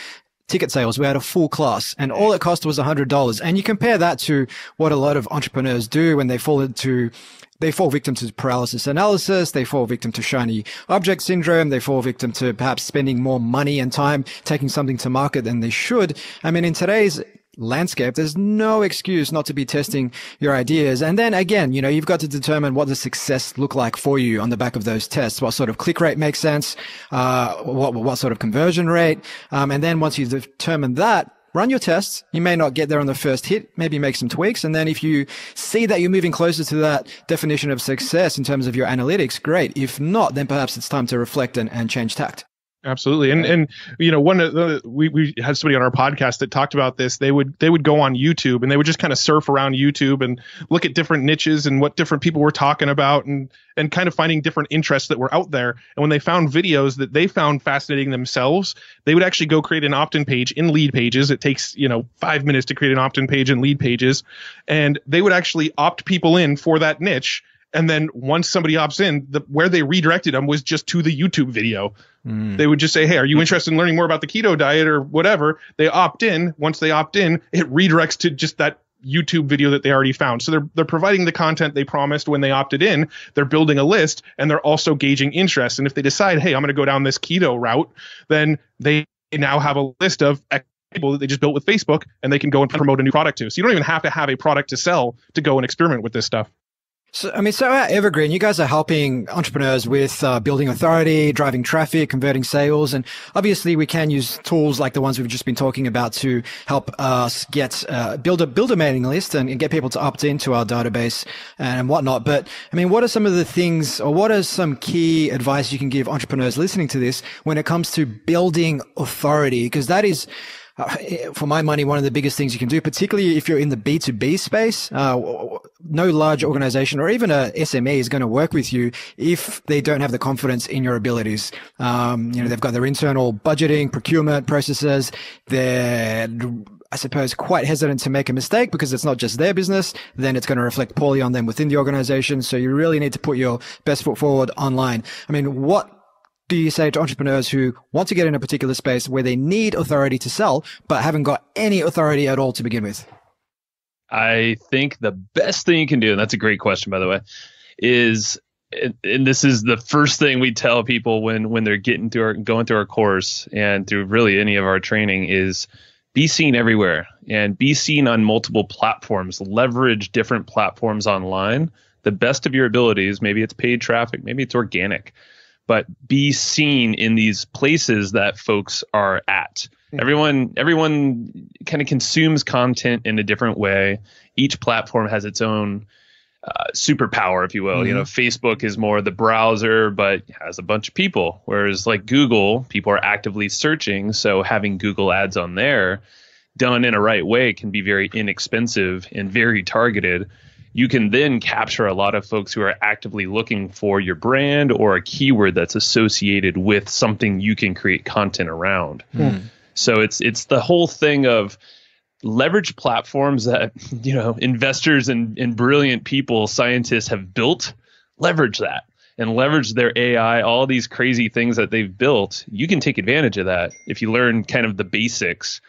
ticket sales. We had a full class and all it cost was $100. And you compare that to what a lot of entrepreneurs do when they fall victim to paralysis analysis. They fall victim to shiny object syndrome. They fall victim to perhaps spending more money and time taking something to market than they should. I mean, in today's landscape, there's no excuse not to be testing your ideas. And then again, you've got to determine what the success look like for you on the back of those tests. What sort of click rate makes sense? What sort of conversion rate? And then once you determine that, run your tests. You may not get there on the first hit, maybe make some tweaks. And then if you see that you're moving closer to that definition of success in terms of your analytics, great. If not, then perhaps it's time to reflect and change tact. Absolutely. And one of we had somebody on our podcast that talked about this. They would go on YouTube and they would just kind of surf around YouTube and look at different niches and what different people were talking about and kind of finding different interests that were out there. And when they found videos that they found fascinating themselves, they would actually go create an opt-in page in Lead Pages. It takes, 5 minutes to create an opt-in page in Lead Pages. And they would actually opt people in for that niche. And then once somebody opts in, where they redirected them was just to the YouTube video. They would just say, hey, are you interested in learning more about the keto diet or whatever? They opt in. Once they opt in, it redirects to just that YouTube video that they already found. So they're providing the content they promised when they opted in. They're building a list and they're also gauging interest. And if they decide, hey, I'm going to go down this keto route, then they now have a list of people that they just built with Facebook and they can go and promote a new product to. So you don't even have to have a product to sell to go and experiment with this stuff. So at Evergreen, you guys are helping entrepreneurs with building authority, driving traffic, converting sales. And obviously we can use tools like the ones we've just been talking about to help us build a mailing list and get people to opt into our database and whatnot. But I mean, what are some of the things, or what are some key advice you can give entrepreneurs listening to this when it comes to building authority? Because that is, for my money, one of the biggest things you can do, particularly if you're in the B2B space. No large organization or even a SME is going to work with you if they don't have the confidence in your abilities. They've got their internal budgeting, procurement processes. They're, I suppose, quite hesitant to make a mistake because it's not just their business. Then it's going to reflect poorly on them within the organization. So you really need to put your best foot forward online. I mean, what do you say to entrepreneurs who want to get in a particular space where they need authority to sell, but haven't got any authority at all to begin with? I think the best thing you can do, and that's a great question, by the way, is, and this is the first thing we tell people when they're going through our course and through really any of our training, is be seen everywhere and be seen on multiple platforms. Leverage different platforms online. The best of your abilities. Maybe it's paid traffic, maybe it's organic, but be seen in these places that folks are at. Everyone kind of consumes content in a different way. Each platform has its own superpower, if you will. Facebook is more the browser, but has a bunch of people. Whereas like Google, people are actively searching. So having Google ads on there done in a right way can be very inexpensive and very targeted. You can then capture a lot of folks who are actively looking for your brand or a keyword that's associated with something you can create content around. So it's the whole thing of leverage platforms that, investors and brilliant people, scientists have built. Leverage that and leverage their AI, all these crazy things that they've built. You can take advantage of that if you learn kind of the basics,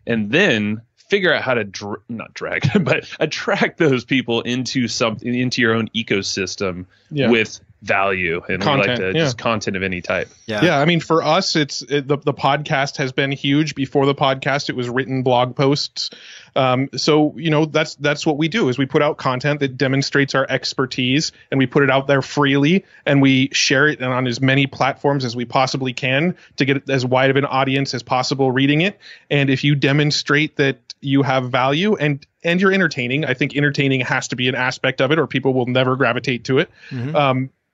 and then figure out how to not drag, but attract those people into your own ecosystem with value and content, just content of any type. Yeah. I mean, for us, the podcast has been huge. Before the podcast, it was written blog posts. So that's what we do, is we put out content that demonstrates our expertise, and we put it out there freely, and we share it on as many platforms as we possibly can to get as wide of an audience as possible reading it. And if you demonstrate that you have value and you're entertaining, I think entertaining has to be an aspect of it, or people will never gravitate to it.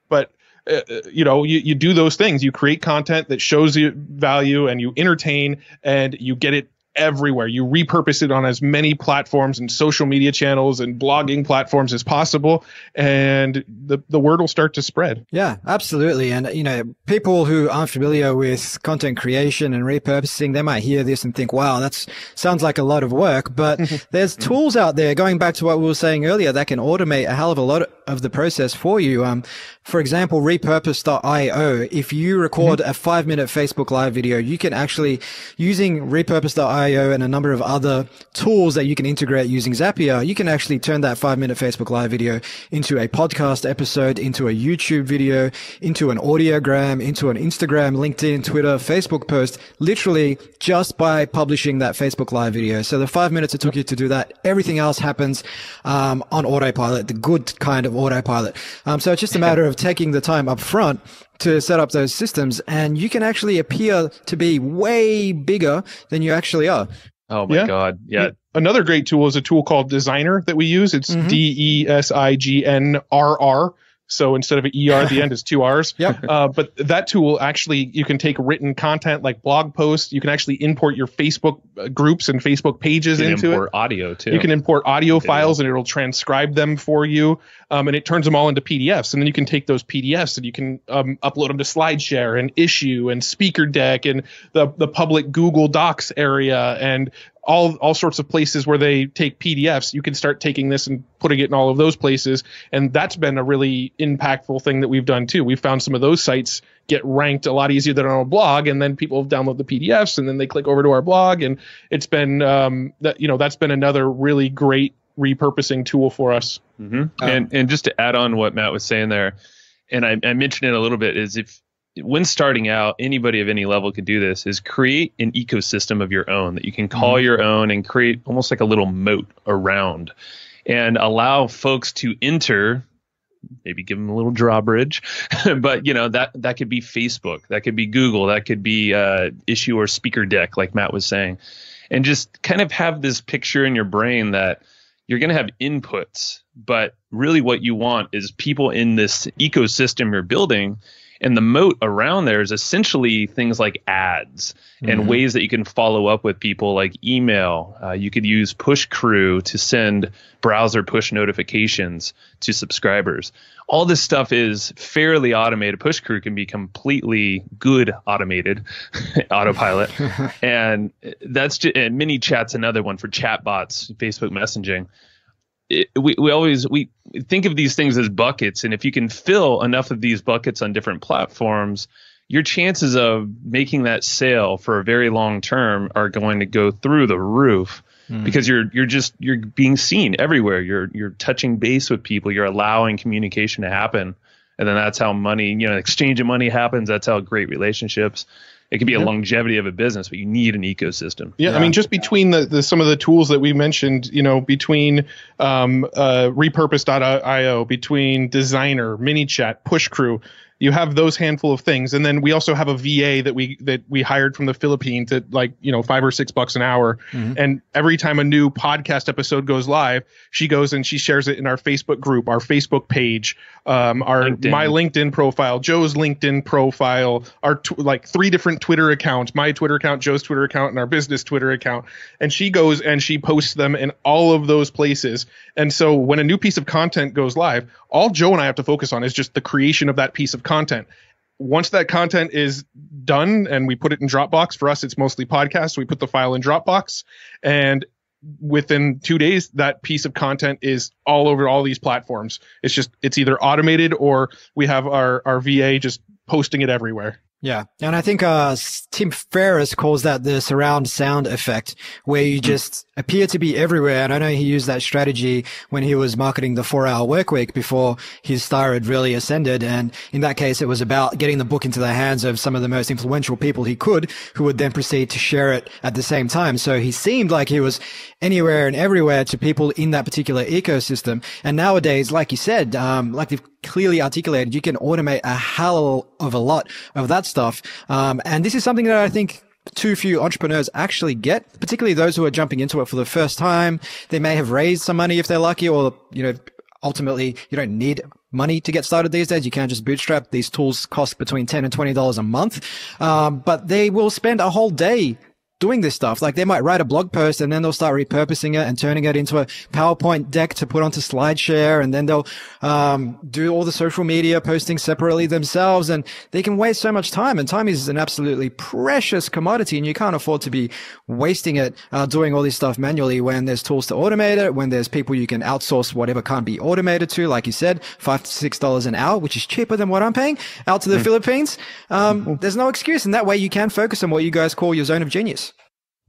But you do those things. You create content that shows you value, and you entertain, and you get it everywhere. You repurpose it on as many platforms and social media channels and blogging platforms as possible, and the word will start to spread. Yeah, absolutely. And, people who aren't familiar with content creation and repurposing, they might hear this and think, wow, that sounds like a lot of work. But there's tools out there, going back to what we were saying earlier, that can automate a hell of a lot of the process for you. For example, repurpose.io, if you record a 5-minute Facebook Live video, you can actually, using repurpose.io and a number of other tools that you can integrate using Zapier, you can actually turn that 5-minute Facebook Live video into a podcast episode, into a YouTube video, into an audiogram, into an Instagram, LinkedIn, Twitter, Facebook post, literally just by publishing that Facebook Live video. So the 5 minutes it took you to do that, everything else happens on autopilot, the good kind of autopilot. So it's just a matter of taking the time up front to set up those systems, and you can actually appear to be way bigger than you actually are. Oh my God. Yeah. Another great tool is a tool called Designer that we use. It's DESIGNRR. So instead of an ER at the end, it's 2 R's. Yep. But that tool, actually, you can take written content like blog posts. You can actually import your Facebook groups and Facebook pages into it. You can import audio too. You can import audio files, and it'll transcribe them for you. And it turns them all into PDFs. And then you can take those PDFs and you can upload them to SlideShare and Issue and Speaker Deck and the public Google Docs area and all sorts of places where they take PDFs. You can start taking this and putting it in all of those places. And that's been a really impactful thing that we've done too. We've found some of those sites get ranked a lot easier than on a blog, and then people download the PDFs and then they click over to our blog. And it's been, that's been another really great repurposing tool for us. And just to add on what Matt was saying there, and I mentioned it a little bit, is when starting out, anybody of any level could do this, is create an ecosystem of your own that you can call your own and create almost like a little moat around, and allow folks to enter, maybe give them a little drawbridge, but that could be Facebook, that could be Google, that could be Issue or Speaker Deck, like Matt was saying, and just kind of have this picture in your brain that you're going to have inputs, but really what you want is people in this ecosystem you're building. And the moat around there is essentially things like ads and ways that you can follow up with people, like email. You could use Push Crew to send browser push notifications to subscribers. All this stuff is fairly automated. Push Crew can be completely good automated, autopilot. And that's just, and mini chat's another one for chatbots, Facebook messaging. We think of these things as buckets, and if you can fill enough of these buckets on different platforms, your chances of making that sale for a very long term are going to go through the roof, because you're being seen everywhere. You're touching base with people. You're allowing communication to happen, and then that's how money, exchange of money happens. That's how great relationships. It could be a longevity of a business, but you need an ecosystem. Yeah, I mean, just between the some of the tools that we mentioned, between repurpose.io, between Designer, MiniChat, Push Crew, you have those handful of things, and then we also have a VA that we hired from the Philippines at $5 or $6 an hour. And every time a new podcast episode goes live, she goes and she shares it in our Facebook group, our Facebook page, my LinkedIn profile, Joe's LinkedIn profile, our 3 different Twitter accounts, my Twitter account, Joe's Twitter account, and our business Twitter account. And she goes and she posts them in all of those places. And so when a new piece of content goes live, all Joe and I have to focus on is just the creation of that piece of content. Once that content is done and we put it in Dropbox, for us, it's mostly podcasts. We put the file in Dropbox, and within 2 days, that piece of content is all over all these platforms. It's either automated or we have our VA just posting it everywhere. Yeah. And I think Tim Ferriss calls that the surround sound effect, where you just appear to be everywhere. And I know he used that strategy when he was marketing the 4-hour work week before his star had really ascended. And in that case, it was about getting the book into the hands of some of the most influential people he could, who would then proceed to share it at the same time. So he seemed like he was anywhere and everywhere to people in that particular ecosystem. And nowadays, like you said, like they've clearly articulated, you can automate a hell of a lot of that stuff. And this is something that I think too few entrepreneurs actually get, particularly those who are jumping into it for the first time. They may have raised some money if they're lucky, or, ultimately, you don't need money to get started these days. You can just bootstrap. These tools cost between $10 and $20 a month. But they will spend a whole day doing this stuff. Like they might write a blog post and then they'll start repurposing it and turning it into a PowerPoint deck to put onto SlideShare. And then they'll do all the social media posting separately themselves. And they can waste so much time. And time is an absolutely precious commodity. And you can't afford to be wasting it doing all this stuff manually when there's tools to automate it, when there's people you can outsource whatever can't be automated to, like you said, $5 to $6 an hour, which is cheaper than what I'm paying out to the Philippines. There's no excuse. And that way you can focus on what you guys call your zone of genius.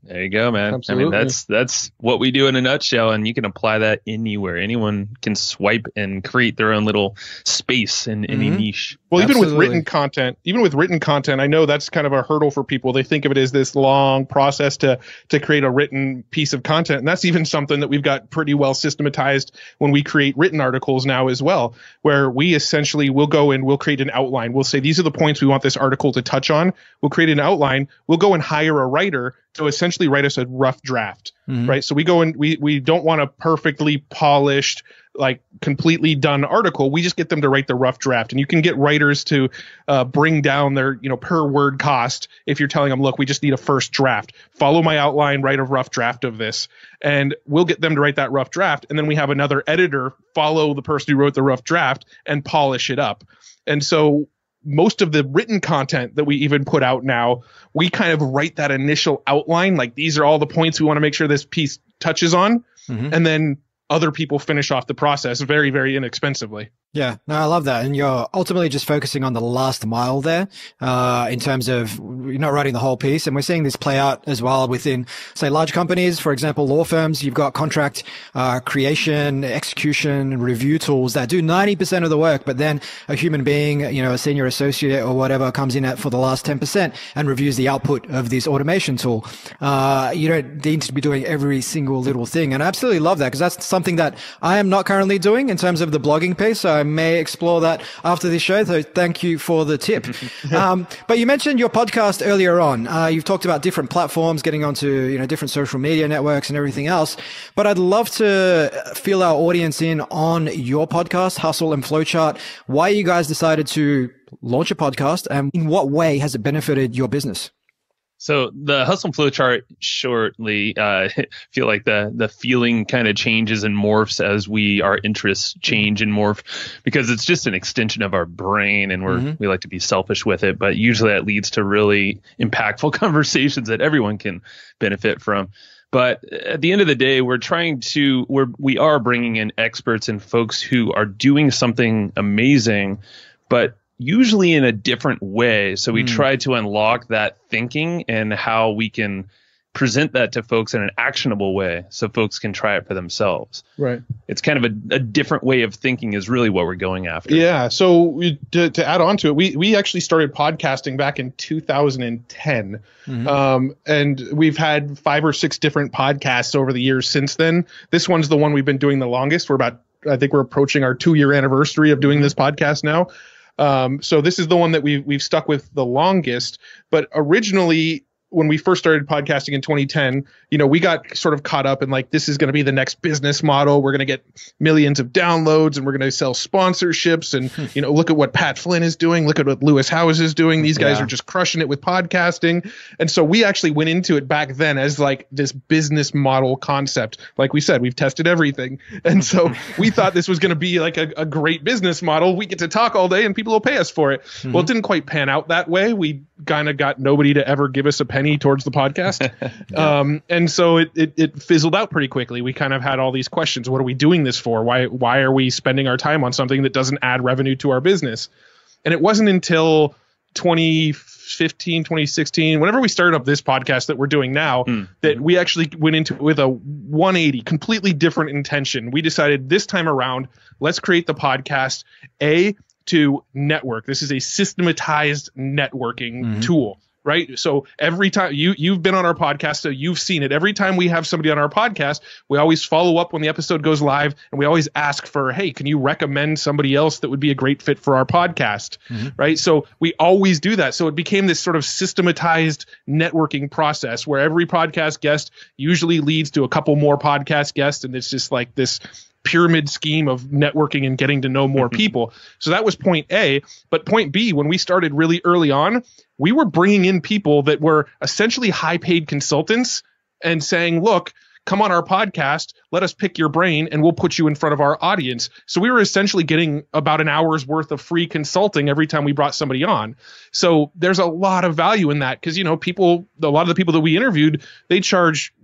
There you go, man. Absolutely. I mean, that's what we do in a nutshell, and you can apply that anywhere. Anyone can swipe and create their own little space in any niche. Well, Absolutely. even with written content, I know that's kind of a hurdle for people. They think of it as this long process to create a written piece of content. And that's even something that we've got pretty well systematized when we create written articles now as well, where we essentially will go and we'll create an outline. We'll say, these are the points we want this article to touch on. We'll create an outline. We'll go and hire a writer to essentially write us a rough draft, right? So we go and we don't want a perfectly polished, like completely done article. We just get them to write the rough draft. And you can get writers to bring down their, per word cost if you're telling them, look, we just need a first draft. Follow my outline, write a rough draft of this. And we'll get them to write that rough draft. And then we have another editor follow the person who wrote the rough draft and polish it up. And so most of the written content that we even put out now, we kind of write that initial outline. Like, these are all the points we want to make sure this piece touches on. And then other people finish off the process very, very inexpensively. Yeah, no, I love that. And you're ultimately just focusing on the last mile there, in terms of you're not writing the whole piece. And we're seeing this play out as well within, say, large companies, for example, law firms. You've got contract creation, execution, and review tools that do 90% of the work, but then a human being, a senior associate or whatever comes in for the last 10% and reviews the output of this automation tool. You don't need to be doing every single little thing. And I absolutely love that, because that's something that I am not currently doing in terms of the blogging piece. So I may explore that after this show. So thank you for the tip. But you mentioned your podcast earlier on. You've talked about different platforms, getting onto, different social media networks and everything else. But I'd love to fill our audience in on your podcast, Hustle and Flowchart, why you guys decided to launch a podcast, and in what way has it benefited your business? So the Hustle Flowchart, shortly, feel like the feeling kind of changes and morphs as our interests change and morph, because it's just an extension of our brain, and we like to be selfish with it. But usually that leads to really impactful conversations that everyone can benefit from. But at the end of the day, we are bringing in experts and folks who are doing something amazing, but usually in a different way. So we try to unlock that thinking and how we can present that to folks in an actionable way so folks can try it for themselves. Right. It's kind of a different way of thinking is really what we're going after. Yeah. So to add on to it, we actually started podcasting back in 2010. And we've had 5 or 6 different podcasts over the years since then. This one's the one we've been doing the longest. I think we're approaching our 2-year anniversary of doing this podcast now. So this is the one that we've stuck with the longest. But originally, when we first started podcasting in 2010, we got sort of caught up in like, this is going to be the next business model. We're going to get millions of downloads and we're going to sell sponsorships. And, look at what Pat Flynn is doing. Look at what Lewis Howes is doing. These guys are just crushing it with podcasting. And so we actually went into it back then as like this business model concept. Like we said, we've tested everything. And so we thought this was going to be like a great business model. We get to talk all day and people will pay us for it. Well, it didn't quite pan out that way. We kind of got nobody to ever give us a penny towards the podcast. And so it fizzled out pretty quickly. We kind of had all these questions. What are we doing this for? Why are we spending our time on something that doesn't add revenue to our business? And it wasn't until 2015, 2016, whenever we started up this podcast that we're doing now, that we actually went into it with a 180, completely different intention. We decided this time around, let's create the podcast, to network. This is a systematized networking tool, right? So every time you've been on our podcast, so you've seen it. Every time we have somebody on our podcast, we always follow up when the episode goes live, and we always ask for, hey, can you recommend somebody else that would be a great fit for our podcast, right? So we always do that. So it became this sort of systematized networking process where every podcast guest usually leads to a couple more podcast guests, and it's just like this pyramid scheme of networking and getting to know more people. So that was point A. But point B, when we started really early on, we were bringing in people that were essentially high paid consultants and saying, look, come on our podcast, let us pick your brain, and we'll put you in front of our audience. So we were essentially getting about an hour's worth of free consulting every time we brought somebody on. So there's a lot of value in that because, a lot of the people that we interviewed, they charge,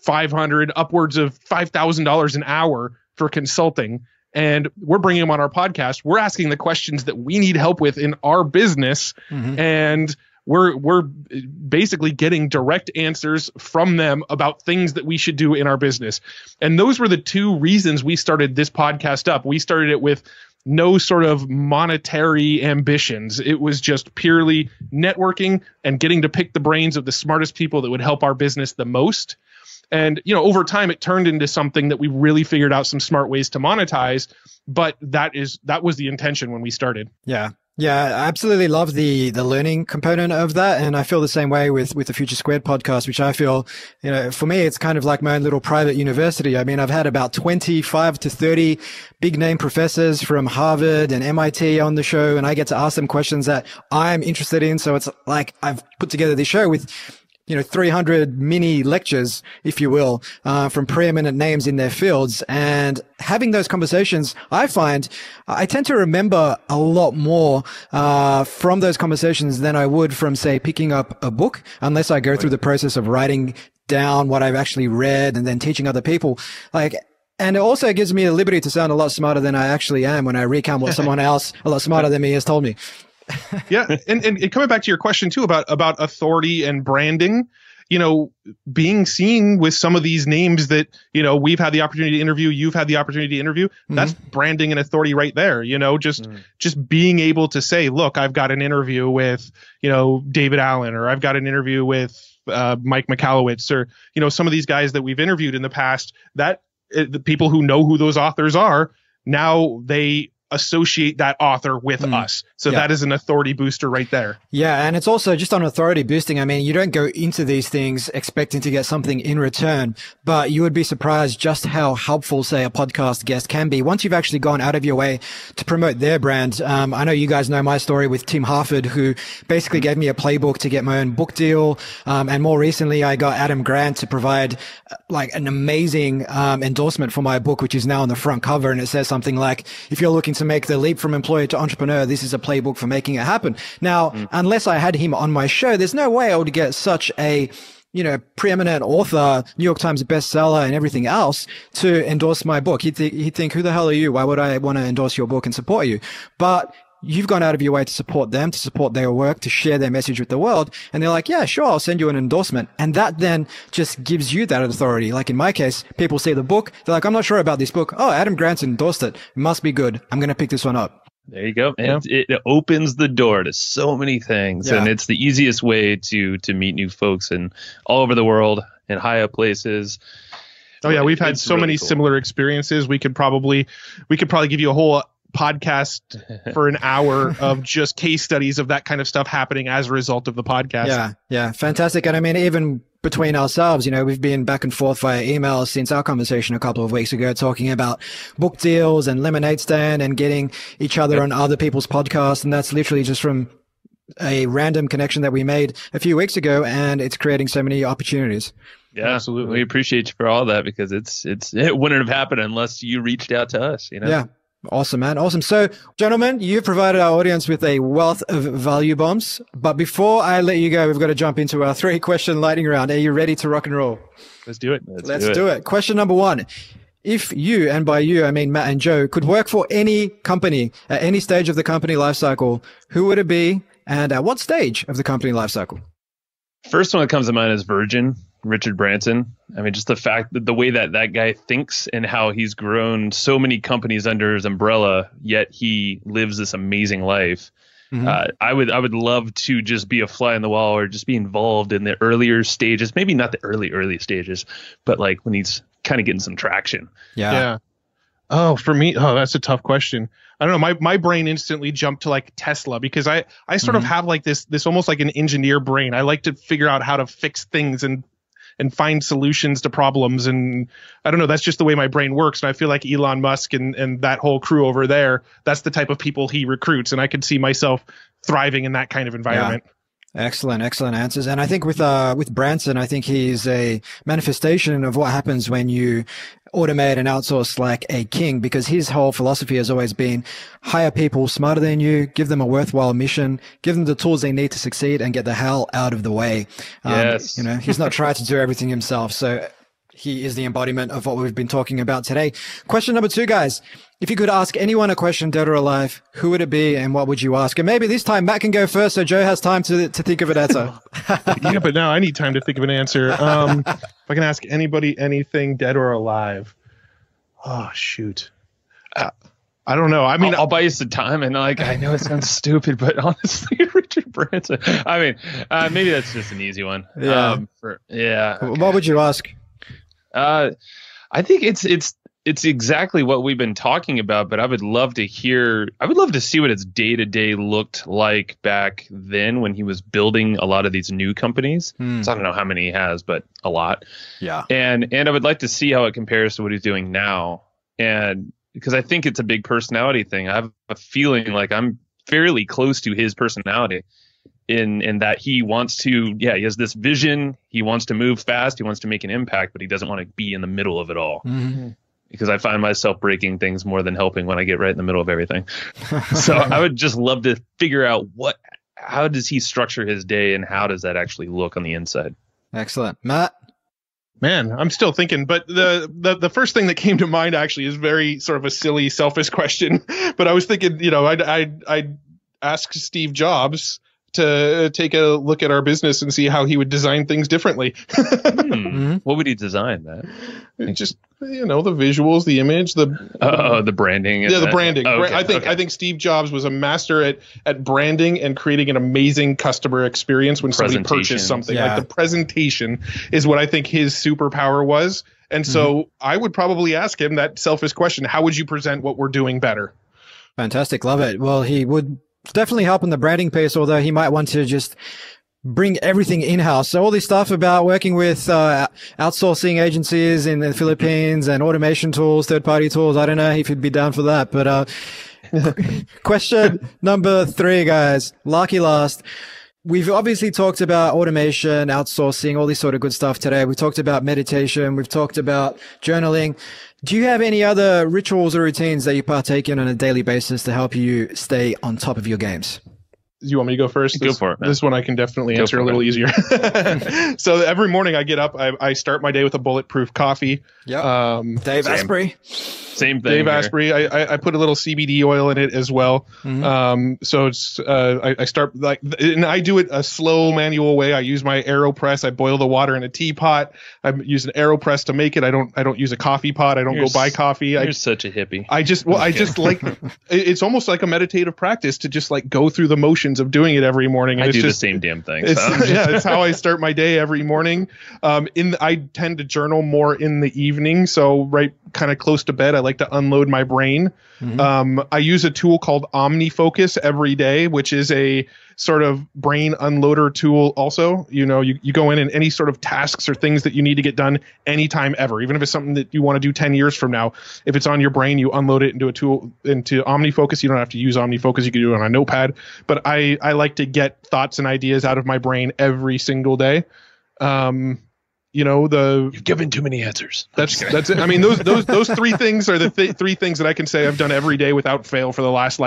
$500 upwards of $5,000 an hour for consulting. And we're bringing them on our podcast. We're asking the questions that we need help with in our business. And we're basically getting direct answers from them about things that we should do in our business. And those were the two reasons we started this podcast up. We started it with no sort of monetary ambitions. It was just purely networking and getting to pick the brains of the smartest people that would help our business the most. And, over time, it turned into something that we really figured out some smart ways to monetize. But that was the intention when we started. Yeah. Yeah, I absolutely love the learning component of that. And I feel the same way with the Future Squared podcast, which I feel, for me, it's kind of like my own little private university. I mean, I've had about 25 to 30 big name professors from Harvard and MIT on the show, and I get to ask them questions that I'm interested in. So it's like I've put together this show with 300 mini lectures, if you will, from preeminent names in their fields. And having those conversations, I find I tend to remember a lot more from those conversations than I would from, say, picking up a book, unless I go through the process of writing down what I've actually read and then teaching other people. And it also gives me the liberty to sound a lot smarter than I actually am when I recount what someone else a lot smarter than me has told me. Yeah. And coming back to your question too about authority and branding, being seen with some of these names that, we've had the opportunity to interview, you've had the opportunity to interview, that's branding and authority right there. Just being able to say, look, I've got an interview with, David Allen, or I've got an interview with Mike Michalowicz, or, some of these guys that we've interviewed in the past, that the people who know who those authors are, now they associate that author with us. So that is an authority booster right there. Yeah. And it's also just on authority boosting. I mean, you don't go into these things expecting to get something in return, but you would be surprised just how helpful, say, a podcast guest can be once you've actually gone out of your way to promote their brand. I know you guys know my story with Tim Harford, who basically gave me a playbook to get my own book deal. And more recently, I got Adam Grant to provide an amazing endorsement for my book, which is now on the front cover. And it says something like, if you're looking to make the leap from employer to entrepreneur, this is a playbook for making it happen. Now, unless I had him on my show, there's no way I would get such a, preeminent author, New York Times bestseller and everything else to endorse my book. He'd think, who the hell are you? Why would I want to endorse your book and support you? But you've gone out of your way to support them, to support their work, to share their message with the world. And they're like, yeah, sure, I'll send you an endorsement. And that then just gives you that authority. Like in my case, people see the book. They're like, I'm not sure about this book. Oh, Adam Grant endorsed it. It must be good. I'm going to pick this one up. There you go. And it opens the door to so many things. And it's the easiest way to meet new folks and all over the world in high up places. Oh yeah. We've had so really many similar experiences. We could probably give you a whole podcast for an hour of just case studies of that kind of stuff happening as a result of the podcast. Yeah. Fantastic. And I mean, even between ourselves, we've been back and forth via email since our conversation a couple of weeks ago, talking about book deals and lemonade stand and getting each other on other people's podcasts. And that's literally just from a random connection that we made a few weeks ago, and it's creating so many opportunities. Yeah, absolutely. We appreciate you for all that, because it wouldn't have happened unless you reached out to us, Yeah. Awesome, man. Awesome. So, gentlemen, you've provided our audience with a wealth of value bombs. But before I let you go, we've got to jump into our 3-question lightning round. Are you ready to rock and roll? Let's do it. Let's do it. Question number 1. If you, and by you, I mean Matt and Joe, could work for any company at any stage of the company lifecycle, who would it be, and at what stage of the company lifecycle? First one that comes to mind is Virgin. Richard Branson. I mean, just the fact that the way that guy thinks and how he's grown so many companies under his umbrella, yet he lives this amazing life. I would love to just be a fly on the wall, or just be involved in the earlier stages, maybe not the early stages, but like when he's kind of getting some traction. Yeah. Oh, for me, that's a tough question. I don't know. My brain instantly jumped to like Tesla, because I sort of have like this almost like an engineer brain. I like to figure out how to fix things and and find solutions to problems. And I don't know, that's just the way my brain works. And I feel like Elon Musk and that whole crew over there, that's the type of people he recruits. And I could see myself thriving in that kind of environment. Yeah. Excellent answers. And I think with Branson, I think he's a manifestation of what happens when you automate and outsource like a king, because his whole philosophy has always been hire people smarter than you, give them a worthwhile mission, give them the tools they need to succeed, and get the hell out of the way. Yes. He's not trying to do everything himself. So he is the embodiment of what we've been talking about today. Question number 2, guys. If you could ask anyone a question, dead or alive, who would it be and what would you ask? And maybe this time Matt can go first so Joe has time to think of an answer. Yeah, but now I need time to think of an answer. If I can ask anybody anything, dead or alive. Oh, shoot. I don't know. I mean, I'll buy you some time, and I know it sounds stupid, but honestly, Richard Branson. I mean, maybe that's just an easy one. Yeah. Okay. What would you ask? I think it's exactly what we've been talking about, but I would love to see what its day-to-day looked like back then when he was building a lot of these new companies. So I don't know how many he has, but a lot. Yeah. And I would like to see how it compares to what he's doing now. And because I think it's a big personality thing. I have a feeling like I'm fairly close to his personality in that he wants to, he has this vision. He wants to move fast. He wants to make an impact, but he doesn't want to be in the middle of it all. Mm-hmm. Because I find myself breaking things more than helping when I get right in the middle of everything. So I would just love to figure out how does he structure his day and how does that actually look on the inside? Excellent. Matt? Man, I'm still thinking, but the first thing that came to mind actually is very sort of a silly, selfish question. But I was thinking, I'd ask Steve Jobs to take a look at our business and see how he would design things differently. What would he design, Matt? Just the visuals, the image, the branding. Yeah, the branding. Okay, I think Steve Jobs was a master at branding and creating an amazing customer experience when somebody purchased something. Yeah. Like the presentation is what I think his superpower was. And so I would probably ask him that selfish question: how would you present what we're doing better? Fantastic. Love it. Well, he would definitely help in the branding piece, although he might want to just bring everything in-house. So all this stuff about working with outsourcing agencies in the Philippines and automation tools, third-party tools, I don't know if he'd be down for that. But question number 3, guys. Lucky last. We've obviously talked about automation, outsourcing, all this sort of good stuff today. We talked about meditation. We've talked about journaling. Do you have any other rituals or routines that you partake in on a daily basis to help you stay on top of your games? Do you want me to go first? Go for it, man. This one I can definitely answer a little easier. So every morning I get up, I start my day with a bulletproof coffee. Yeah. Dave Asprey. Same thing. Dave Asprey. I put a little CBD oil in it as well. So it's I start and I do it a slow manual way. I use my AeroPress. I boil the water in a teapot. I use an AeroPress to make it. I don't use a coffee pot. I don't go buy coffee. You're such a hippie. I just like it's almost like a meditative practice to just like go through the motions of doing it every morning. And I do the same damn thing. It's how I start my day every morning. I tend to journal more in the evening, so right kind of close to bed, I like to unload my brain. I use a tool called OmniFocus every day, which is a sort of brain unloader tool also. You go in and any sort of tasks or things that you need to get done anytime ever, even if it's something that you want to do 10 years from now, if it's on your brain, you unload it into a tool, into OmniFocus. You don't have to use OmniFocus. You can do it on a notepad. But I like to get thoughts and ideas out of my brain every single day. You've given too many answers. That's it. I mean, those 3 things are the 3 things that I can say I've done every day without fail for the last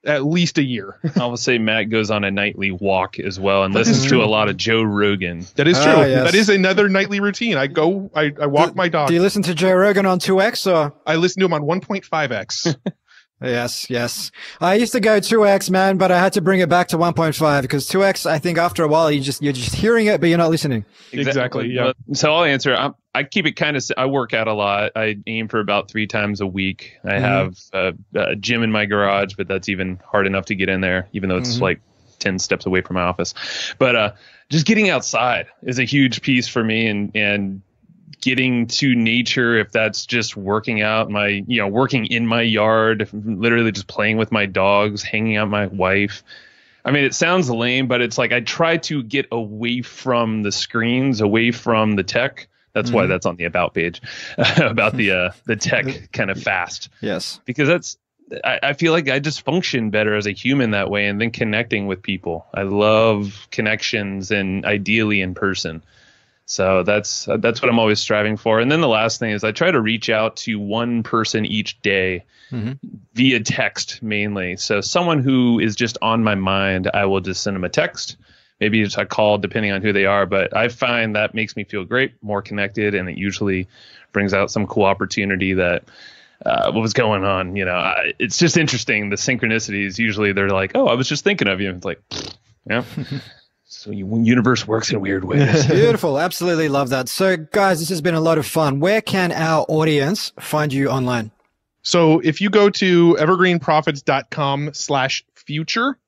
at least a year. I will say Matt goes on a nightly walk as well and listens to a lot of Joe Rogan. That is true. Yes. That is another nightly routine. I walk my dog. Do you listen to Joe Rogan on 2X or? I listen to him on 1.5X. Yes. I used to go 2X, man, but I had to bring it back to 1.5 because 2X, I think after a while, you're just hearing it, but you're not listening. Exactly. Yeah. So I'll answer. I keep it I work out a lot. I aim for about 3 times a week. I have a gym in my garage, but that's even hard enough to get in there, even though it's like 10 steps away from my office. But just getting outside is a huge piece for me, and getting to nature, if that's just working out working in my yard, literally just playing with my dogs, hanging out with my wife. I mean, it sounds lame, but it's like I try to get away from the screens, away from the tech. That's why that's on the about page about the tech kind of fast. Yes. Because I feel like I just function better as a human that way, and then connecting with people. I love connections, and ideally in person. So that's what I'm always striving for. And then the last thing is I try to reach out to one person each day via text mainly. So someone who is just on my mind, I will just send them a text, maybe just a call depending on who they are. But I find that makes me feel great, more connected, and it usually brings out some cool opportunity that what was going on. It's just interesting. The synchronicities, usually they're like, oh, I was just thinking of you. It's like, yeah. So universe works in weird ways. Beautiful. Absolutely love that. So guys, this has been a lot of fun. Where can our audience find you online? So if you go to evergreenprofits.com/future,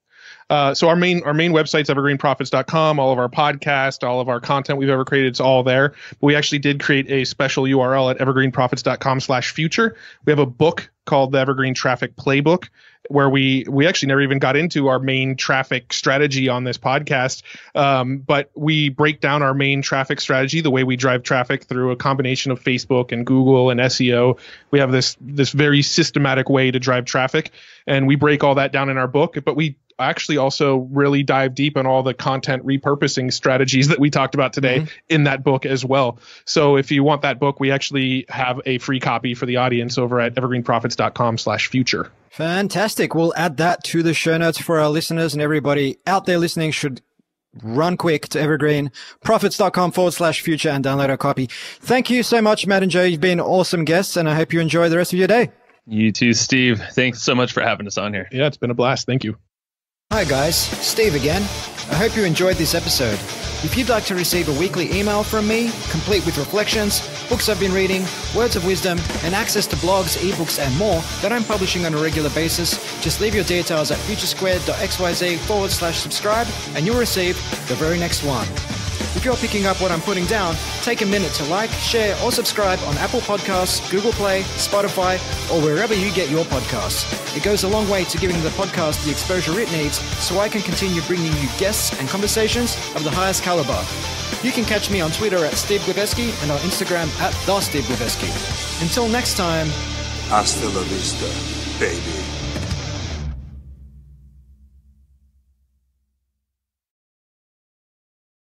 so our main website's evergreenprofits.com. All of our podcast, all of our content we've ever created, it's all there. But we actually did create a special URL at evergreenprofits.com/future. We have a book called the Evergreen Traffic Playbook, where we actually never even got into our main traffic strategy on this podcast. But we break down our main traffic strategy, the way we drive traffic through a combination of Facebook and Google and SEO. We have this very systematic way to drive traffic, and we break all that down in our book. But we actually also really dive deep on all the content repurposing strategies that we talked about today in that book as well. So if you want that book, we actually have a free copy for the audience over at evergreenprofits.com/future. Fantastic. We'll add that to the show notes for our listeners, and everybody out there listening should run quick to evergreenprofits.com/future and download our copy. Thank you so much, Matt and Joe. You've been awesome guests, and I hope you enjoy the rest of your day. You too, Steve. Thanks so much for having us on here. Yeah, it's been a blast. Thank you. Hi guys, Steve again. I hope you enjoyed this episode. If you'd like to receive a weekly email from me, complete with reflections, books I've been reading, words of wisdom, and access to blogs, ebooks, and more that I'm publishing on a regular basis, just leave your details at futuresquared.xyz/subscribe and you'll receive the very next one. If you're picking up what I'm putting down, take a minute to like, share, or subscribe on Apple Podcasts, Google Play, Spotify, or wherever you get your podcasts. It goes a long way to giving the podcast the exposure it needs so I can continue bringing you guests and conversations of the highest caliber. You can catch me on Twitter at Steve Gliveski and on Instagram at TheSteveGliveski. Until next time. Hasta la vista, baby.